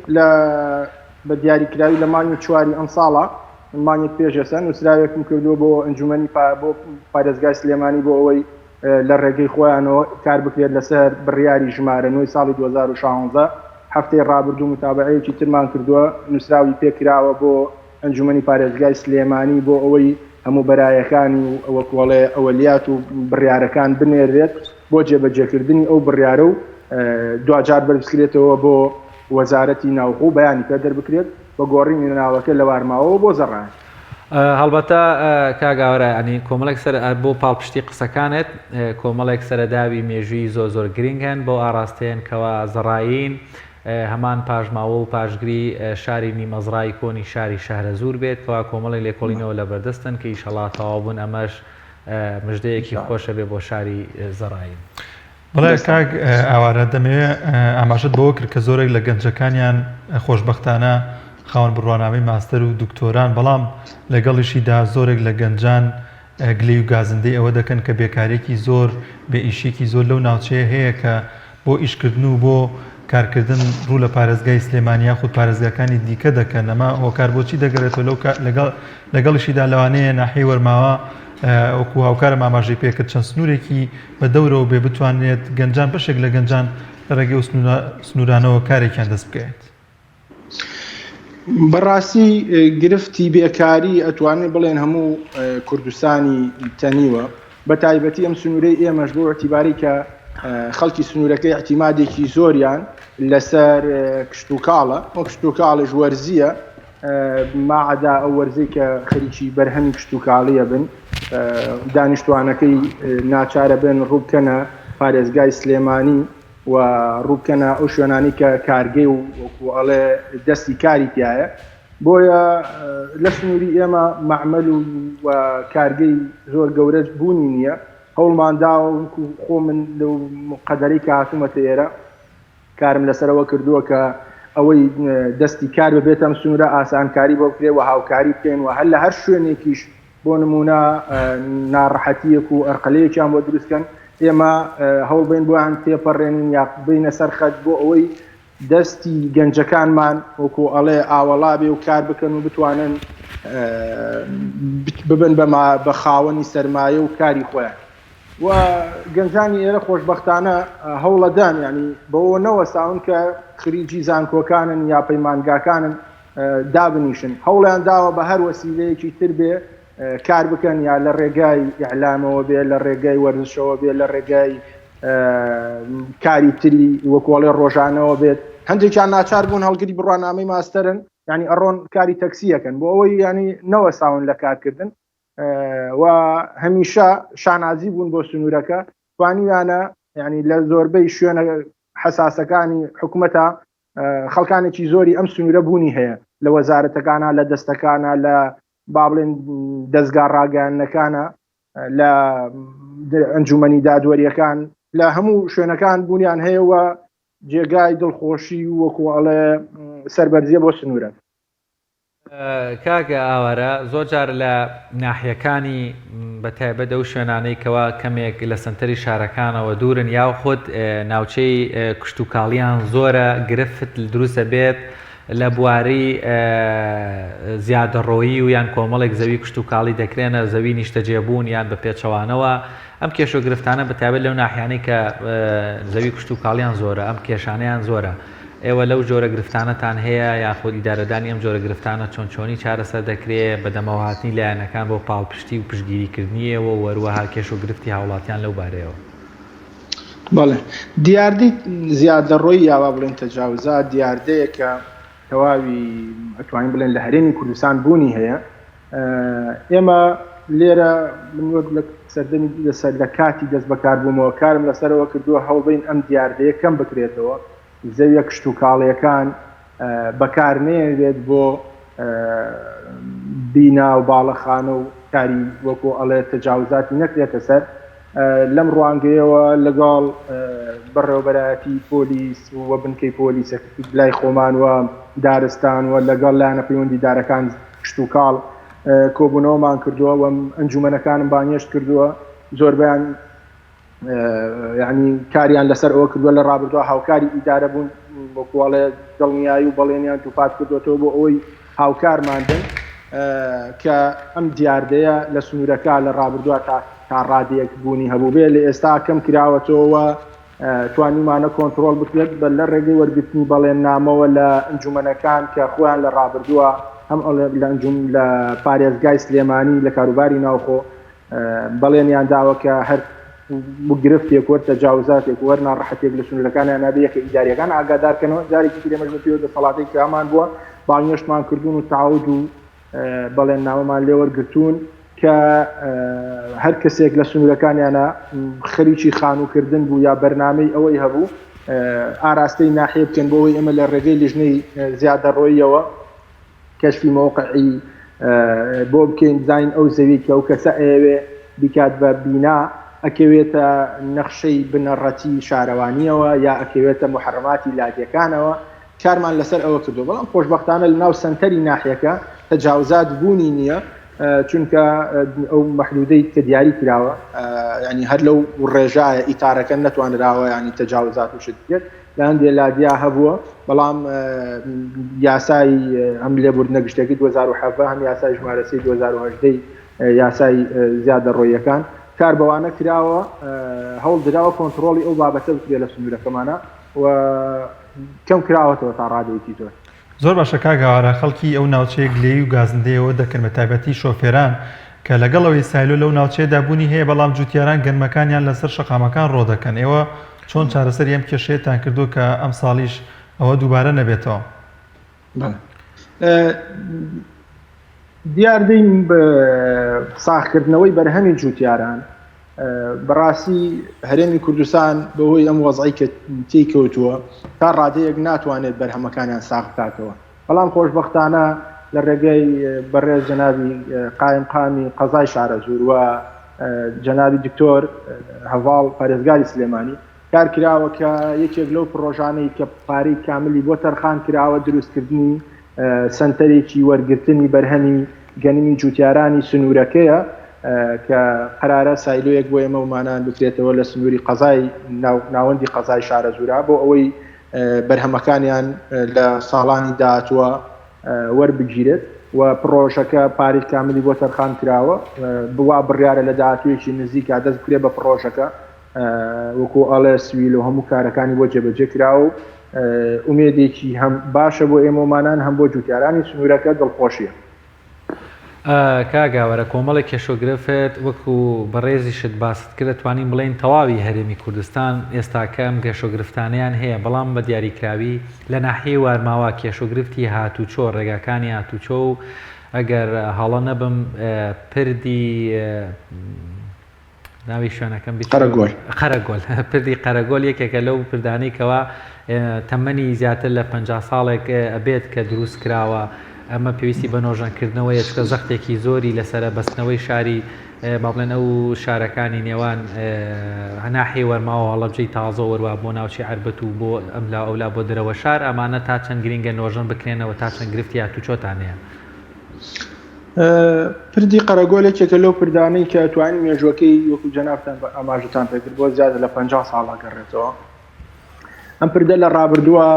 M: بە دیاریکراوی لە مانگی 4 ئەم ساڵە مانگێک پێشەسە نووسراوێکم کردووە بۆ ئەنجومەنی بۆ پارێزگای سلێمانی بۆ ئەوەی لە ڕێگەی خۆیانەوە کار بکرێت لەسەر بڕیاری ژمارە 9 ساڵی 2016 هەفتەی ڕابردوو متابعەیەکی ترمان کردووە نووسراوی پێکراوە بۆ ئەنجومەنی پارێزگای سلێمانی بۆ ئەوەی هەموو بەرایەکانی و ئەوەکوڵێ ئەوەلیات و بڕیارەکان بنێرێت بۆ جێبەجێکردنی ئەو بڕیارە و دوجار بەرزکرێتەوە بۆ وەزارەتی ناوخۆ بەیانی پێ دەربکرێت بە گۆڕینی ناوەکە لە وارماوەوە بۆ زەڕایەن.
B: هەڵبەتە کاگاوەرە ئەنی کۆمەڵێک سەر بۆ پاڵپشتی قسەکانت کۆمەڵێک سەرەداوی مێژووی زۆر گرنگن بۆ ئاراستەیەن کەوا زەڕایین هەمان پاژماوە و پاشگری شاری نیمەزرای کۆنی شاری شارەزور بێت کەوا کۆمەڵی لێکۆڵینەوە لە بەردەستن کە ئیشەڵا تەواو بوون ئەمەش مژدەیەکی خۆشە بێ بۆ شاری زەڕایین.
A: بڵێ کاک ئاوارە دەمەوێت ئاماژت بەوە کرد کە زۆرێک لە گەنجەکانیان خۆشبەختانە خاوەن بڕوانامەی ماستەر و دکتۆران بەڵام لەگەڵیشیدا زۆرێک لە گەنجان گلەی و گازندەی ئەوە دەکەن کە بێکارێکی زۆر بێ ئیشێکی زۆر لەو ناوچەیە هەیە کە بۆ ئیشکردن و بۆ کارکردن ڕوو لە پارێزگای سلێمانیا خود پارێزگاکانی دیکە دەکەن ئەمە هۆکار بۆچی دەگەرێتەوە لەگەڵیشیدا لەوانەیە ناحیەی وەرماوە وەکو هاوکارە ئاماژەی پێکرد چەند سنوورێکی بە دەورەوە بێ بتوانێت گەنجان بەشێک لە گەنجان لە ڕێگەی سنوورانەوە کارێکیان دەست بکەیت.
M: بەڕاستی گرفتی بێکاری ئەتوانێت بڵێن هەموو کوردستانی تەنیوە بە تایبەتی ئەم سنوورەی ئێمەش بۆ ئەتیباری کە خەڵکی سنوورەکەی احتیمادێکی زۆریان لەسەر کشتتوکاڵە و کشتتوکاڵش وەرزیە ماعدا ئەو وەرزەی کە خەریکی بەرهەمی کشتتوکاڵیە بن دانیشتوانەکەی ناچارە بن ڕووبکەنە پارێزگای سلێمانی و ڕووبکەنە ئەو شوێنانی کە کارگەی و ئەڵێ دەستی کاری تایە بۆیە لە سنووری ئێمە معمەل و کارگەی زۆر گەورەش بوونی نییە هەوڵمانداوە خۆ من لەو قەدەرەی کە هاتوومەتە ئێرە کارم لەسەرەوە کردووە کە ئەوەی دەستی کار ببێت ئەم سنوورە ئاسانکاری بۆ بکرێ و هاوکاری بکەین و هەر لە هەر شوێنێکیش بۆ نمونە ناڕەحەتیەک و ئەرقەلەیەکیان بۆ دروستکەن ئێمە هەوڵ بین بۆیان تێپەڕێنین یا بینە سەر خەت بۆ ئەوەی دەستی گەنجەکانمان وەکو ئەڵێ ئاوەڵا بێ و کار بکەن و بتوانن ببن بە خاوەنی سەرمایە و کاری خۆیان و گەنجانی ئێرە خۆشبەختانە هەوڵەدان ینی بەوە نەوەساون کە خریجی زانکۆکانن یا پەیمانگاکانن دابنیشن هەوڵیان داوە بە هەر وەسیلەیەکی تر بێ کار بکەن یا لە ڕێگای ئیعلامەوە بێ لە ڕێگای وەرزشەوە بێ لە ڕێگای کاری تری وەکوڵێ ڕۆژانەوە بێت هەندێکیان ناچار بوون هەڵگری بڕوانامەی ماستەرن ینی ئەڕۆن کاری تەکسیەکەن بۆ ئەوەی ینی نەوەساون لە کارکردن و هەمیشە شانازی بوون بۆ سنوورەکە توانیوانە ینی لە زۆربەی شوێنە حساسەکانی حکوومەتە خەڵکانێکی زۆری ئەم سنوورە بوونی هەیە لە وەزارەتەکانە لە دەستەکانە لە با بڵێن دەستگا ڕاگەیاندنەکانە لە ئەنجومەنی دادوەریەکان لە هەموو شوێنەکان بوونیان هەیە و جێگای دڵخۆشی وەکو ئەڵێ سەربەرزیە بۆ سنوورە
B: کاگە ئاوارە زۆر جار لە ناحیەکانی بەتایبەت ئەو شوێنانەی کەوا کەمێک لە سنتەری شارەکانەوە دوورن یاخود ناوچەی کشتتوکاڵیان زۆرە گرفت دروستە بێت لە بواری زیادەڕۆیی و یان کۆمەڵێک زەوی کشتتوکاڵی دەکرێنە زەوی نیشتەجێبوون یان بە پێچەوانەوە ئەم کێشە و گرفتانە بەتایبەت لەو ناحیانەی کە زەوی کشتتوکاڵیان زۆرە ئەم کێشانیان زۆرە. ئێوە لەو جۆرە گرفتانەتان هەیە یاخود ئیدارەدانی ئەم جۆرە گرفتانە چۆنی چارەسەر دەکرێت بەدەمەوهاتنی لایەنەکان بۆ پاڵپشتی و پشگیریکردنیەوە وەروەها کێش و گرفتی هاوڵاتیان لەو بارەیەوە.
M: بەڵێ دیاردەی زیادەڕۆی یاوا بڵێن تەجاوزات دیاردەیە کە تەواوی ئەتوانین بڵێن لە هەرێمی کوردستان بوونی هەیە. ئێمە لێرە من لە سەردەمی لە کاتی دەست بەکاربوومەوە کارم لەسەرەوە کردووە هەوڵبین ئەم دیاردەیە کەم بکرێتەوە زەویە کشتتوکاڵیەکان بەکارنێنێت بۆ بینا و باڵەخانە و کاری وەکو ئەڵێ تەجاوزاتی نەکرێتە سەر لەم ڕوانگەیەوە لەگەڵ بەڕێوەبەرایەتی پۆلیس و بنکەی پۆلیسە لای خۆمان وە دارستان و لەگەڵ لایەنە پەیوەندی دارەکان کشتتوکاڵ کۆبوونەوەمان کردووە و ئەنجومەنەکانم بانگێشت کردووە زۆربیان یعنی کاریان لەسەر ئەوە کردووە لە ڕابردووە هاوکاری ئیدارە بوون بۆکوڵێ دڵنیایی و بەڵێنیان توپات کردوێتەوە بۆ ئەوەی هاوکارماندن کە ئەم دیاردەیە لە سنوورەکە لە ڕابردووە تا ڕادەیەک بوونی هەبوو بێ لە ئێستا کەم کراوەتەوە توانیمانە کۆنتترۆل بکرێت بە لە ڕێگەی وەرگرتنی بەڵێن نامەوە لە ئەنجومەنەکان کە خۆیان لە ڕابردووە هەم لە پارێزگای سلێمانی لە کاروباری ناوخۆ بەڵێنیان داوە کە هەر گرفتێک وەرە تەجاوزاتێک وەرە ناڕەحەتێک لە سنوورەکانیان نابێت کە ئیداریەکان ئاگادارکەنەوە جارێکی ترێمەش بە پێوە دەسەڵاتی کامان بووە بانگێشتمان کردوون و تعاود و بەڵێن نامەمان لێ وەرگرتوون کە هەر کەسێک لە سنوورەکانیانە خەریکی خانووکردن بوو یا بەرنامەی ئەوەی هەبوو ئاراستەی ناحیە بکەن بۆەوەی ئەمە لە ڕێگەی لیژنەی زیادەڕۆییەوە کەشفی مەوقعی بۆ بکەین زین ئەو زەوی کە ئەو کەسە ئەوێ بیکات بە بینا ئەکەوێتە نەخشەی بنەڕەتی شارەوانیەوە یا ئەکەوێتە محرماتی لاتیەکانەوە کارمان لەسەر ئەوە کردو بەڵام خۆشبەختانە لە ناو سنتەری ناحیەکە تەجاوزات بوونی نییە چونکە ئەو مەحدودەی کە دیاری کراوە ینی هەر لەو ڕێژایە ئیتارەکە نەتوانراوە ینی تەجاوزات و شتێت لە هەندێک لادیا هەبووە بەڵام یاسای ئەم لێبور نەگشتێکی 2007 هەم یاسای ژمارەسی 2010 یاسای زیادەڕۆیەکان کار بەوانە کراوە هەوڵ دراوە کۆنتترۆلی ئەو بابەتە بکرێت لە سنوورەکەمانە و کەم کراوەتەوە تا ڕادەیەکی زۆر
A: زۆر باشە کاگاوارە خەڵکی ئەو ناوچەیە گلێی و گازندەیەوە دەکەن بە تایبەتی شۆفێران کە لەگەڵەوەی سایلۆ لەو ناوچەیەدا بوونی هەیە بەڵام جوتیاران گەنمەکانیان لەسەر شەقامەکان ڕۆ دەکەن ئێوە چۆن چارەسەر ئەم کێشەیەتان کردو کە ئەم ساڵیش ئەوە دووبارە نەبێتەوە
M: دیاردەی ساخکردنەوەی بەرهەمی جوتیاران بەڕاستی هەرێمی کوردستان بەهۆی ئەم وەزعی کە تێکەوتووە تا ڕادەیەک ناتوانێت بەرهەمەکانیان ساغ بکاتەوە بەڵام خۆشبەختانە لە ڕێگەی بەڕێز جەنابی قایم قامی قەزای شارەزور و جەنابی دکتۆر هەڤاڵ پارێزگاری سلێمانی کار کراوە کە یەکێک لەو پرۆژانەی کە پارەی کاملی بۆ تەرخان کراوە دروستکردنی سنتەرێکی وەرگرتنی بەرهەمی گەنمی جوتیارانی سنوورەکەیە کە قەرارە سایلۆیەک بۆ ئێمە ومانان بکرێتەوە لە سنووری قەزای ناوەندی قەزای شارەزورا بۆ ئەوەی بەرهەمەکانیان لە ساڵانی داهاتووە وەربگیرێت و پرۆژەکە پارەی کاملی بۆ تەرخان کراوە بوا بڕیارە لە داهاتوویەکی نزیکا دەست بکرێت بە پرۆژەکە وەکو ئەڵێ سویل و هەموو کارەکانی بۆ جێبەجێ کراوە و ئومێدێکی هەم باشە بۆ ئێمەمانان هەم بۆ جوتیارانی سنوورەکە دڵخۆشیە.
B: کاگاوەرە کۆمەڵی کێشۆگرفت وەکو بەڕێزی شت باست کرد توانین بڵێن تەواوی هەرێمی کوردستان ئێستاکەم کێشۆگرفتانیان هەیە بەڵام بە دیاریکراوی لە ناحیەی وارماوە کێشۆگرفتی هاتوچۆ ڕێگاکانی هاتوچۆ و ئەگەر هەڵە نەبم پردی ناوی شوێنەکەم قەرەگۆل پردی قەرەگۆل یەکێکە لەو پردانەی تەمەنی زیاتر لە 50 ساڵێک ئەبێت کە دروست کراوە ئەمە پێویستی بە نۆژانکردنەوەی چکە زەختێکی زۆری لەسرە بەستنەوەی شاری با بڵێن ئەو شارەکانی نێوان هەناحی وەرماوە هەڵەبجەی تازە وەروە بۆ ناوچی عربەت و بۆ ئەملا ئەولا بۆ درەوە شار ئەمانە تا چەند گرینگە نۆژن بکرێنەوە تا چەند گرفتی هاتوچۆتانەیە
M: پردی قەرەگۆلێکێکە لەو پردانەی کە توانین مێژوەکەی وەکو جەنابتان بە ئاماژتان پێکرد بۆ زیادە لە 50 ساڵا گەڕێتەوە. ئەم پردە لە ڕابردووە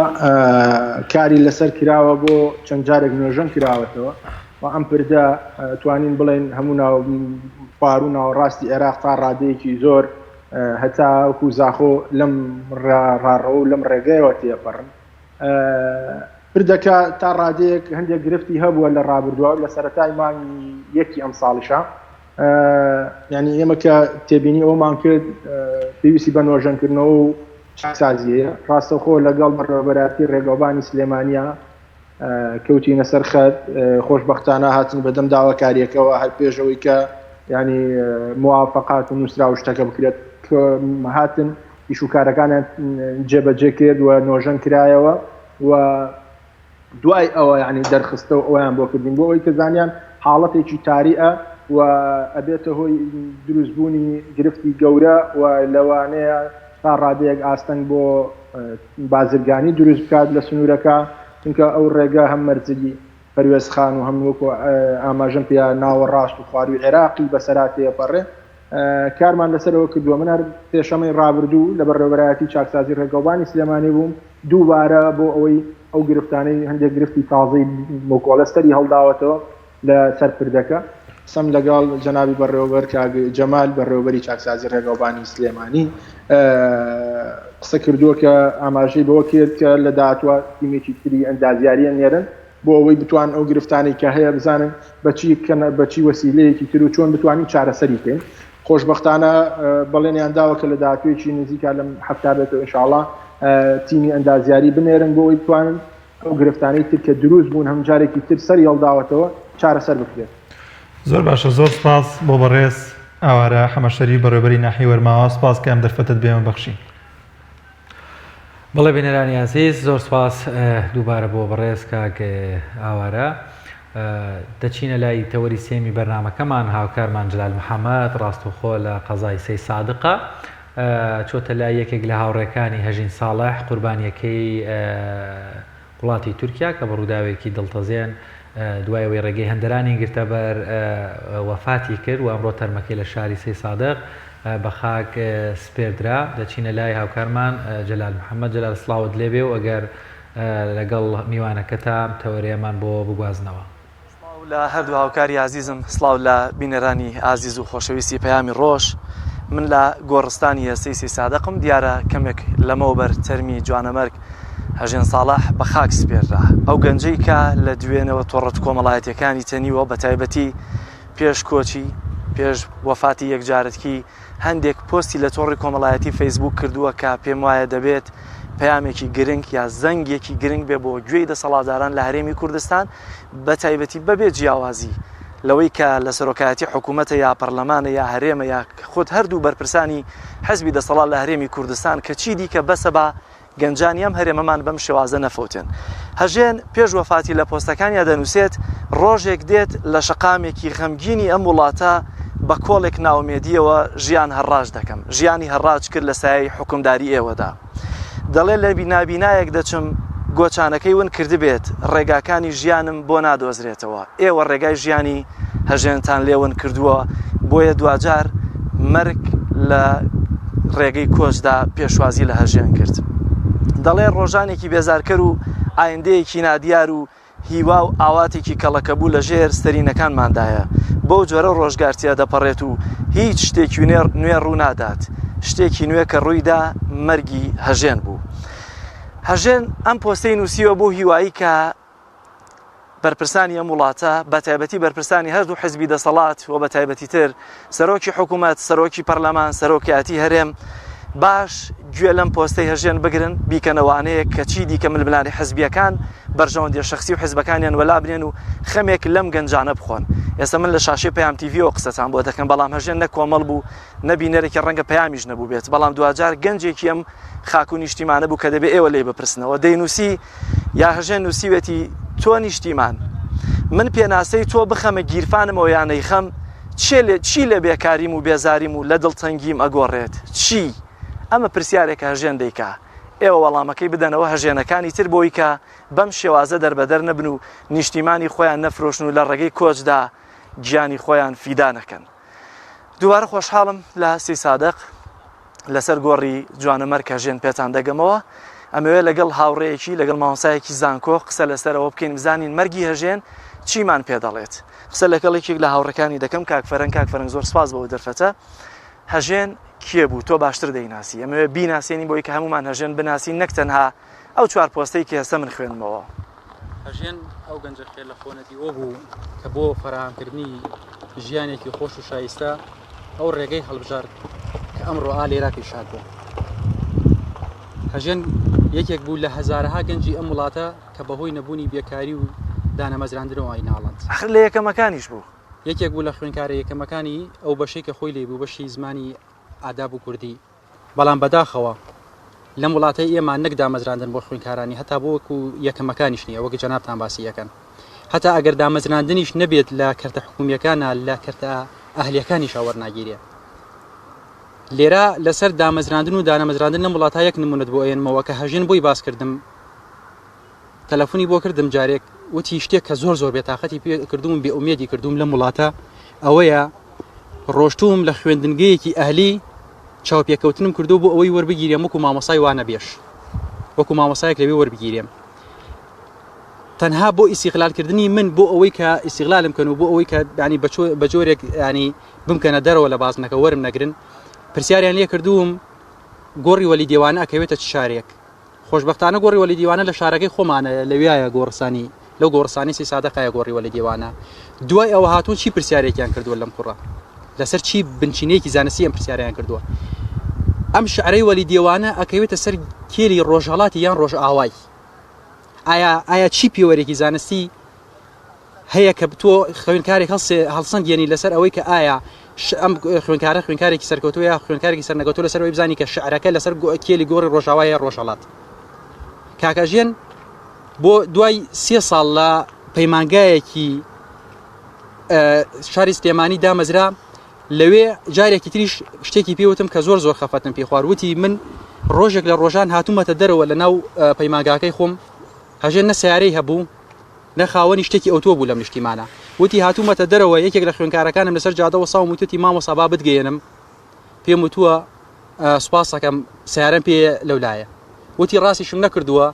M: کاری لەسەر کراوە بۆ چەند جارێک نوێژەم کراوەتەوە و ئەم پردە توانین بڵێن هەموو ناو پار و ناوەڕاستی عێراق تا ڕادەیەکی زۆر هەتا وەکو زاخۆ لەم ڕاڕەوە و لەم ڕێگایەوە تێپەڕن. پردەکە تا ڕادەیەک هەندێک گرفتی هەبووە لە ڕابردووە لە سەرەتای مانگی یەکی ئەم ساڵیشە، ینی ئێمە کە تێبینی ئەومان کرد پێویستی بە نۆژەنکردنەوە و چاکسازیەیە. ڕاستەوخۆ لەگەڵ بەڕێوەبەراتی ڕێگەوبانی سلێمانیە کەوتینە سەر خەت، خۆشبەختانە هاتن بەدەم داواکاریەکەەوە هەر پێشەوەی کە ینی موافقات و نووسرا و شتەکە بکرێت هاتن ئیشوکارەکانیان جێبەجێ کرد و نۆژەن کرایەوە و دوای ئەوە ینی دەرخستە و ئەویان بۆ کردین بۆ ئەوەی کە زانیان حاڵەتێکی تاریئە و ئەبێتە هۆی دروستبوونی گرفتی گەورە و لەوانەیە تا ڕادەیەک ئاستەنگ بۆ بازرگانی دروست بکات لە سنوورەکە، چونکە ئەو ڕێگە هەم مەرجگی پەروێزخان و هەم وەکو ئاماژەم پێ ناوەڕاست و خواروی عێراقی بەسەراتەیە پەڕێ کارمان لەسەرەوە کردووە. من هەر پێشەمەی ڕابردوو لە بەڕێوەبەراتی چاکسازی ڕێگەوبانی سلێمانی بووم دووبارە بۆ ئەوەی ئەو گرفتانەی هەندێک گرفتی تازەی مۆکۆلەستەری هەڵداوەتەوە لە سەر پردەکە. سەم لەگەڵ جەنابی بەڕێوەبەر جەمال بەڕێوەبەری چاکسازی ڕێگەوبانی سلێمانی قسە کردووە کە ئاماژەی بەوە کرد کە لە داهاتوە تیمێکی تری ئەندازیاریە نێرن بۆ ئەوەی بتوان ئەو گرفتانەی کە هەیە بزانن بەچی وەسیلەیەکی تر و چۆن بتوانین چارەسەری بکەین. خۆشبەختانە بەڵێنیان داوە کە لە داهاتوێکی نزیکا لەم هەفتا بێتەوە ئینشاءڵڵا تیمی ئەندازیاری بنێرن بۆ ئەوەی بتوانن ئەو گرفتانەی تر کە دروست بوون هەم جارێکی تر سەری هەڵداوەتەوە چارەسەر بکرێت.
A: زۆر باشە، زۆر سپاس بۆ بەڕێز ئاوارە حەمەشەری بەڕێوەبەری ناحیەی وەرماوە. سپاس کە ئەم دەرفەتت بێمە بەخشین.
B: بەڵێ بینەرانی عەزیز، زۆر سپاس دووبارە بۆ بەڕێز کاک ئاوارە. دەچینە لای تەوەری سێمی بەرنامەکەمان هاوکارمان جلال محەممەد ڕاستوخۆ لە قەزای سەی سادقە چۆتە لای یەکێک لە هاوڕێکانی هەژین ساڵح قوربانیەکەی وڵاتی تورکیا کە بە ڕووداوێکی دڵتەزێن دوایەوەی ڕێگەی هەندەرانی گرتە بەر وەفاتی کرد و ئەمڕۆ تەرمەکەی لە شاری سەی سادق بە خاک سپێردرا. دەچینە لای هاوکارمان جەلال محەممەد. جەلال سڵاوت لێبێ و ئەگەر لەگەڵ میوانەکەتە تەوەریەمان بۆ بگوازنەوە.
N: لە هەردوو هاوکاری عزیزم، سڵاو لە بینەرانی عزیز و خۆشەویستی پەیامی ڕۆژ. من لە گۆڕستانی هەستەی سەی سادقم، دیارە کەمێک لەمەوبەر تەرمی جوانەمەرگ هەژین ساڵح بە خاک سپێررا. ئەو گەنجەی کە لە دوێنەوە تۆڕەت کۆمەڵایەتیەکانی تەنیوە بە تایبەتی پێش کۆچی پێش وەفاتی یەکجارەتکی هەندێک پۆستی لە تۆڕی کۆمەڵایەتی فەیسبوک کردووە کە پێم وایە دەبێت پەیامێکی گرنگ یا زەنگێکی گرنگ بێ بۆ گوێی دەسەڵاتداران لە هەرێمی کوردستان بە تایبەتی بەبێ جیاوازی لەوەی کە لە سەرۆکایەتی حکوومەتە یا پەرلەمانە یا هەرێمە یا خۆت هەردوو بەرپرسانی حەزبی دەسەڵات لە هەرێمی کوردستان کە چی دیکە بەسە بە گەنجانی ئەم هەرێمەمان بەم شێوازە نەفەوتن. هەژێن پێش وەفاتی لە پۆستەکانیا دەنووسێت ڕۆژێک دێت لە شەقامێکی غەمگینی ئەم وڵاتە بە کۆڵێک ناومێدیەوە ژیان هەڕاش دەکەم، ژیانی هەڕاج کرد لە سایەی حکومداری ئێوەدا. دەڵێ لە بینابینایەک دەچم گۆچانەکەی ون کردبێت ڕێگاکانی ژیانم بۆ نادۆزرێتەوە. ئێوە ڕێگای ژیانی هەژێنتان لێون کردووە، بۆیە دوجار مەرگ لە ڕێگەی کۆچدا پێشوازی لە هەژێن کرد. دەڵێ ڕۆژانێکی بێزارکەر و ئایندەیەکی نادیار و هیوا و ئاواتێکی کەڵەکەبوو لە ژێر ستەرینەکانماندایە. بەو جۆرە ڕۆژگارتیا دەپەڕێت و هیچ شتێکی نوێ ڕوو نادات. شتێکی نوێ کە ڕوویدا مەرگی هەژێن بوو. هەژێن ئەم پۆستەی نووسیوە بۆ هیوایی کە بەرپرسانی ئەم وڵاتە بە تایبەتی بەرپرسانی هەردوو حزبی دەسەڵات و بە تایبەتی تر سەرۆکی حکوومەت، سەرۆکی پەرلەمان، سەرۆکایەتی هەرێم باش گوێ لەم پۆستەی هەژێن بگرن، بیکەنەوانەیە کە چی دیکە ململانی حزبیەکان بەرژەوەندی شخصی و حزبەکانیان وەلا بنێن و خەمێک لەم گەنجانە بخۆن. ئێستا من لە شاشەی پەیام تیڤیەوە قسەتان بۆ دەکەم، بەڵام هەژێن نە کۆمەڵ بوو نە بینەرێکی ڕەنگە پەیامیش نەبوو بێت، بەڵام دوجار گەنجێکی ئەم خاک و نیشتیمانە بوو کە دەبێت ئێوە لێ بپرسنەوە. دەینووسی یا هەژێن نووسیوێتی تۆ نیشتیمان، من پێناسەی تۆ بخەمە گیرفانمەوە یانەی خەم، چی لە بێکاریم و بێزاریم و لە دڵتەنگیم ئەگۆڕێت؟ چی؟ ئەمە پرسیارێکە هەژێن دەیکا. ئێوە وەڵامەکەی بدەنەوە هەژێنەکانی تر بۆی کە بەم شێوازە دەربەدەر نەبن و نیشتیمانی خۆیان نەفرۆشن و لە ڕێگەی کۆچدا گیانی خۆیان فیدا نەکەن. دووبارە خۆشحاڵم لە سی سادق لەسەر گۆڕی جوانەمەرگ کە ژێن پێتان دەگەمەوە. ئەمەوێت لەگەڵ هاوڕێیەکی لەگەڵ مامۆسایەکی زانکۆ قسە لەسەرەوە بکەین بزانین مەرگی هەژێن چیمان پێ دەڵێت. قسە لەگەڵێکێک لە هاوڕەکانی دەکەم کاک فەرەنگ زۆر سپاس بەوە دەرفەتە. هەژێن کێ بوو تۆ باشتر دەیناسی، ئەمەوێ بیناسیێنی بۆی کە هەمومان هەژێن بناسی نەک تەنها ئەو چوار پۆستەی کە ئێستا من خوێنمەوە.
O: هەژێن ئەو گەنجە خێر لە خۆنەتی ئەو بوو کە بۆ فەرهەمکردنی ژیانێکی خۆش و شایستە ئەو ڕێگەی هەڵبژارد کە ئەمڕۆ ئالێرا پێشاد بوو. هەژێن یەکێک بوو لە هەزارەها گەنجی ئەم وڵاتە کە بەهۆی نەبوونی بێکاری و دانەمەزراندنەوە ئایناڵند.
N: ئەخر لە یەکەمەکانیش بوو.
O: یەکێک بوو لە خوێنکارە یەکەمەکانی ئەو بەشەی کە خۆی لێ بوو بەشی زمانی ئاداب و کوردی. بەڵام بەداخەوە لەم وڵاتەی ئێمە نەک دامەزراندن بۆ خوێنکارانی هەتا بۆ وەکو یەکەمەکانیش نییە وەک جەنابتان باسی یەکەن. هەتا ئەگەر دامەزراندنیش نەبێت لە کەرتە حکوومیەکانە لە کەرتە ئەهلیەکانیش وەرناگیرێ. لێرە لەسەر دامەزراندن و دانەمەزراندن لەم وڵاتە یەک نمونەت بۆ ئێنمەوە کە هەژێن بۆی باس کردم تەلەفۆنی بۆ کردم جارێک وتی شتێک کە زۆر بێتاقەتی پێ کردوم بێ ئومێدی کردوم لەم وڵاتە ئەوەیە ڕۆشتوم لە خوێندنگەیەکی ئەهلی چاوپێکەوتنم کردو بۆ ئەوەی وەربگیرێم وەکو مامۆسای وانە بێش وەکو مامۆسایەک لەوێ وەربگیرێم تەنها بۆ ئیستیغلالکردنی من بۆ ئەوەی کە ئیستیغلالم کەن و بۆ ئەوەی کە ینی بە جۆرێک ینی بمکەنە دەرەوە لە بازنەکە وەرم نەگرن پرسیاریان لێ کردووم گۆڕی وەلی دیوانە ئەکەوێتە چ شارێک. خۆشبەختانە گۆڕی وەلی دیوانە لە شارەکەی خۆمانە لەوێایە گۆڕسانی لەو گۆڕسانی سی سادەقایە گۆڕی وەلی دیوانە. دوای ئەوە هاتوون چی پرسیارێکیان کردووە لەم کوڕە لەسەر چی بنچینەیەکی زانستی ئەم پرسیاریان کردووە. ئەم شعرەی وەلی دیوانە ئەکەوێتە سەر کێلی ڕۆژهەڵاتی یان ڕۆژ ئاوای. ئایا چی پێوەرێکی زانستی هەیە کە تۆ خوێنکارێک هەڵسەنگێنی لەسەر ئەوەی کە ئایا ئەم خوێنکارێکی سەرکەوتوە یا خوێنکارێکی سەرنەگەوتوە لەسەر ئەوەی بزانی کە شعرەکە لەسەر کێلی گۆڕی ڕۆژاوای ڕۆژهەڵات. کاکەژێن بۆ دوای 3 ساڵ لە پەیمانگایەکی شاری سلێمانی دامەزرا لەوێ جارێکی تریش شتێکی پێوتم کە زۆر خەفەتم پێ خوارد. وتی من ڕۆژێک لە ڕۆژان هاتوومەتە دەرەوە لە ناو پەیمانگاکەی خۆم هەژێن نە سیارەی هەبوو نەخاوەنی شتێکی ئۆتۆ بوو لە نیشتیمانە. وتی هاتوومەتە دەرەوە یەکێک لە خوێنکارەکانم لەسەر جادەوە ساوم وتی مامۆستا با بتگەێنم پێم وتووە سوپاس دەکەم سیارەم پێ لەولایە. وتی ڕاستیشم نەکردووە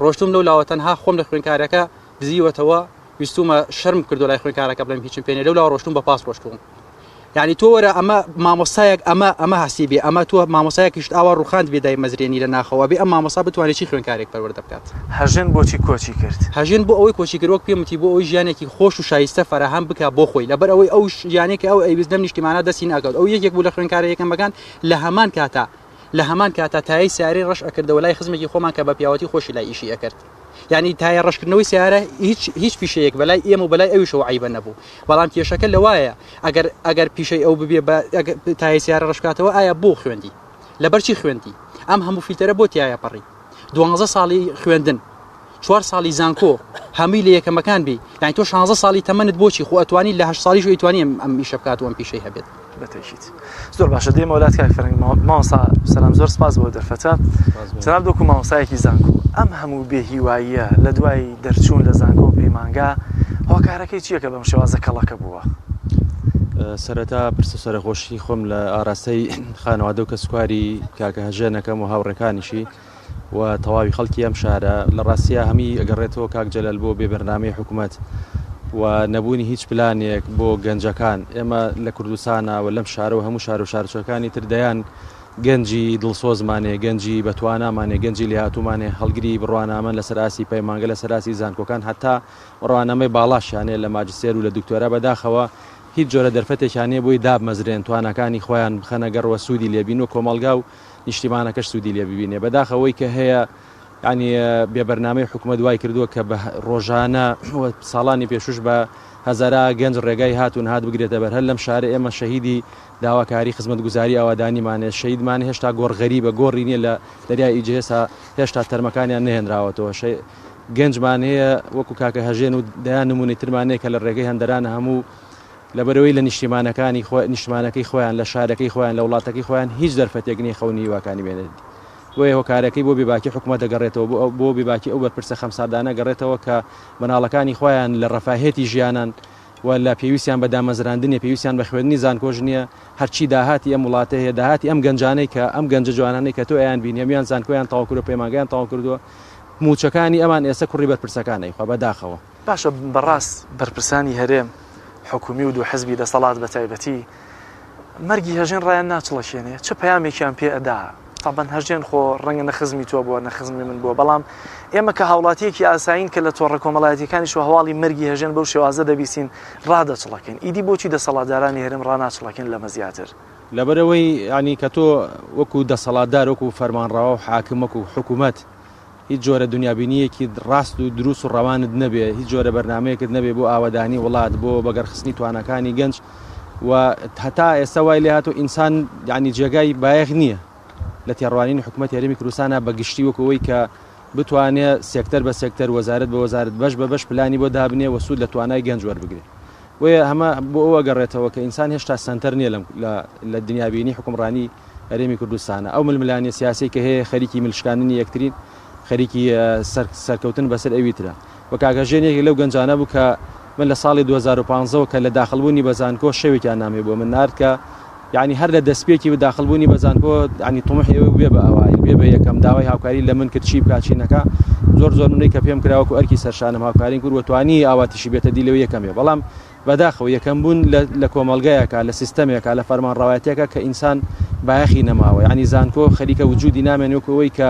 O: ڕۆشتم لەو لاوە تەنها خۆم لە خوێنکارەکە دزیوەتەوە ویستومە شەرم کردو لای خوێنکارەکە بڵێم هیچم پێ نێ لەولا ڕۆشتم بە پاس ڕۆشتوم. یعنی تۆ وەرە ئەمە مامۆستایەک ئەمە هەسی بێ ئەمە تۆ مامۆسایەکیشت ئاوا ڕوخاند بێ دای مەزرێنی لە ناخەوە بێ ئەم مامۆستا بتوانێت چی خوێنکارێک پەروەردە بکات.
N: هەژێن بۆچی کۆچی کرد؟
O: هەژێن بۆ ئەوەی کۆچی کردوەک پێم وتی بۆ ئەوەی ژیانێکی خۆش و شایستە فەرەهەم بکە بۆ خۆی لەبەر ئەوەی ئەو ژیانێکی ئەو ئەیویست لەم نیشتیمانە دەستی ناکەوت. ئەو یەکێک بوو لە خوێنکارە یەکەمەکان لە هەمان کاتە تایی سیارەی ڕەش ئەکردەوە لای خزمێکی خۆمان کە بە پیاوەتی خۆشی لای ئیشی ئەکرد. یعنی تایە ڕەشکردنەوەی سیارە هیچ پیشەیەک بەلای ئێمە و بەلای ئەویشەوە عیبە نەبوو. بەڵام کێشەکە لەوایە ئەگەر پیشەی ئەو ببێ تایە سیارە ڕەشکاتەوە ئایا بۆ خوێندی لەبەرچی خوێندی ئەم هەموو فیلتەرە بۆ تایە پەڕی 12 ساڵی خوێندن 4 ساڵی زانکۆ هەمووی لە یەکەمەکان بی یعنی تۆ 16 ساڵی تەمەنت بۆچی خۆ ئەتوانی لە 8 ساڵیش ئەیتوانی ئەم ئیشە بکات و ئەم پیشەی هەبێت.
N: بەتەشیت زۆر باشە دێمە وڵات کاک فەرەنگ مامۆستا سەلام زۆر سپاس بۆ دەرفەتە جەناب دۆکو مامۆستایەکی زانکۆ ئەم هەموو بێهیواییە لە دوای دەرچوون لە زانکۆ پەیمانگا هۆکارەکەی چییە کە بەم شێوازە کەڵەکە بووە؟
L: سەرەتا پرسە سەرخۆشی خۆم لە ئاراستەی خانەوادە و کەسکواری کاکە هەژێنەکەم و هاوڕێکانیشی و تەواوی خەڵکی ئەم شارە لە ڕاستیە هەمی ئەگەڕێتەوە کاک جەلەل بۆ بێبەرنامەی حکوومەت و نەبوونی هیچ پلانێک بۆ گەنجەکان ئێمە لە کوردستانە و لەم شارە و هەموو شار و شارچەکانی تر دەیان گەنجی دڵسۆزمانێ گەنجی بەتوانامانێ گەنجی لێهاتوومانێ هەڵگری بڕوانامە لەسەر ئاسی پەیمانگە لەسەر ئاسی زانکۆکان هەتا ڕوانامەی باڵاشیانێ لە ماجستێر و لە دکتۆرە بەداخەوە هیچ جۆرە دەرفەتێکیانێ بۆی دابمەزرێن توانەکانی خۆیان بخەنەگەڕوە سوودی لێبین و کۆمەڵگا و نیشتیمانەکەش سوودی لێ ببینێ بەداخەوەی کە هەیە ینی بێبەرنامەی حکوومەت دوای کردووە کە بە ڕۆژانە ساڵانی پێشوش بە هەزارا گەنج ڕێگای هاتوون هات بگرێتە بەر هەر لەم شارە ئێمە شەهیدی داواکاری خزمەتگوزاری ئاوادانیمانێ شەهیدمان هێشتا گۆڕغەریبە گۆڕی نییە لە دەریای ئیجێسا هێشتا تەرمەکانیان نەهێنراوەتەوە گەنجمان هەیە وەکو کاکە هەژێن و دایان نمونەی ترمانەیە کە لە ڕێگەی هەندەرانە هەموو لەبەرەوەی لە نیشتیمانەکەی خۆیان لە شارەکەی خۆیان لە وڵاتەکەی خۆیان هیچ دەرفەتێک نیە خەونی واکانی بێنێت بۆیە هۆکارەکەی بۆ بێباکی حکوومەت دەگەڕێتەوە بۆ بێباکی ئەو بەرپرسە خەمسادانە گەڕێتەوە کە مناڵەکانی خۆیان لە ڕەفاهێتی ژیانان
P: و لە پێویستیان بە دامەزراندنی پێویستیان بە خوێندنی زانکۆژ نییە هەرچی داهاتی ئەم وڵاتە هەیە داهاتی ئەم گەنجانەی کە ئەم گەنجە جوانانەی کە تۆ ئەیان بینی ئەمیان زانکۆیان تەواو کردو پەیمانگەیان تەواو کردووە موچەکانی ئەمان ئێستا کوڕی بەرپرسەکانەی خوا بەداخەوە
N: باشە بەڕاست بەرپرسانی هەرێم حکومی و دوو حزبی دەسەڵات بە تایبەتی مەرگی هەژێن ڕایان ناچڵەکێنێ چه پەیامێکیان پێ ئەدا تابەن هەژێن خۆ ڕەنگە نەخزمی تۆ بووە نەخزمی من بووە بەڵام ئێمە کە هاوڵاتیەکی ئاساین کە لە تۆڕە کۆمەڵایەتیەکانی شو هەواڵی مەرگی هەژێن بەو شێوازە دەبیستین ڕادەچڵەکەین ئیدی بۆچی دەسەڵاتدارانی هەرێم ڕناچڵەکەن لەمە زیاتر
P: لەبەرەوەی ینی کە تۆ وەکو دەسەڵاتدار وەکو فەرمانڕاوە و حاکم وەکو حکوومەت هیچ جۆرە دنیابینیەکی ڕاست و دروست و ڕەوانت نەبێ هیچ جۆرە بەرنمەیەکت نەبێ بۆ ئاوادانی وڵات بۆ بەگەرخستنی توانەکانی گەنج و هەتا ئێستا وای لێ هاتو ئینسان ینی جێگای بایەخ نییە لە تێڕوانین حکوومەت هەرێمی کوردستانە بە گشتی وەکەوەی کە بتوانێت سێکتەر بە سێکتەر وەزارەت بە وەزارەت بەش بە بەش پلانی بۆ دابنێ و سوود لە توانای گەنج وەربگرێت وێ هەمە بۆ ئەوە گەڕێتەوە کە ئینسان هێشتا سنتەر نییە لە دنیابینی حکومڕانی هەرێمی کوردستانە ئەو ململانی سیاسی کە هەیە خەریکی ملشکاندنی یەکترین خەریکی سەرکەوتن بەسەر ئەویترە وە کاگەژێنێکی لەو گەنجانە بوو کە من لە ساڵی 2015 کە لە داخلبوونی بەزانکۆ شەوێکیان نامێ بۆ من نارد کە یعنی هەر لە دەستپێکی بە داخلبوونی بەزانکۆ ینی تۆمەحێوە بێ بە ئەوایی بێ بە یەکەم داوای هاوکاری لە من کرد چی بکچینەکە زۆر منەی کە پێم کراوەکو ئەرکی سەرشانم هاوکارین کرد وتوانی ئاواتیشی بێتە دی لەوە یەکەمێ بەڵام بەداخەوە یەکەم بوون لە کۆمەلگایەکە لە سیستەمێکە لە فەرمانڕاوەتێکە کە ئینسان بایەخی نەماوە ینی زانکۆ خەریکە وجودی نامێنێتەوەی کە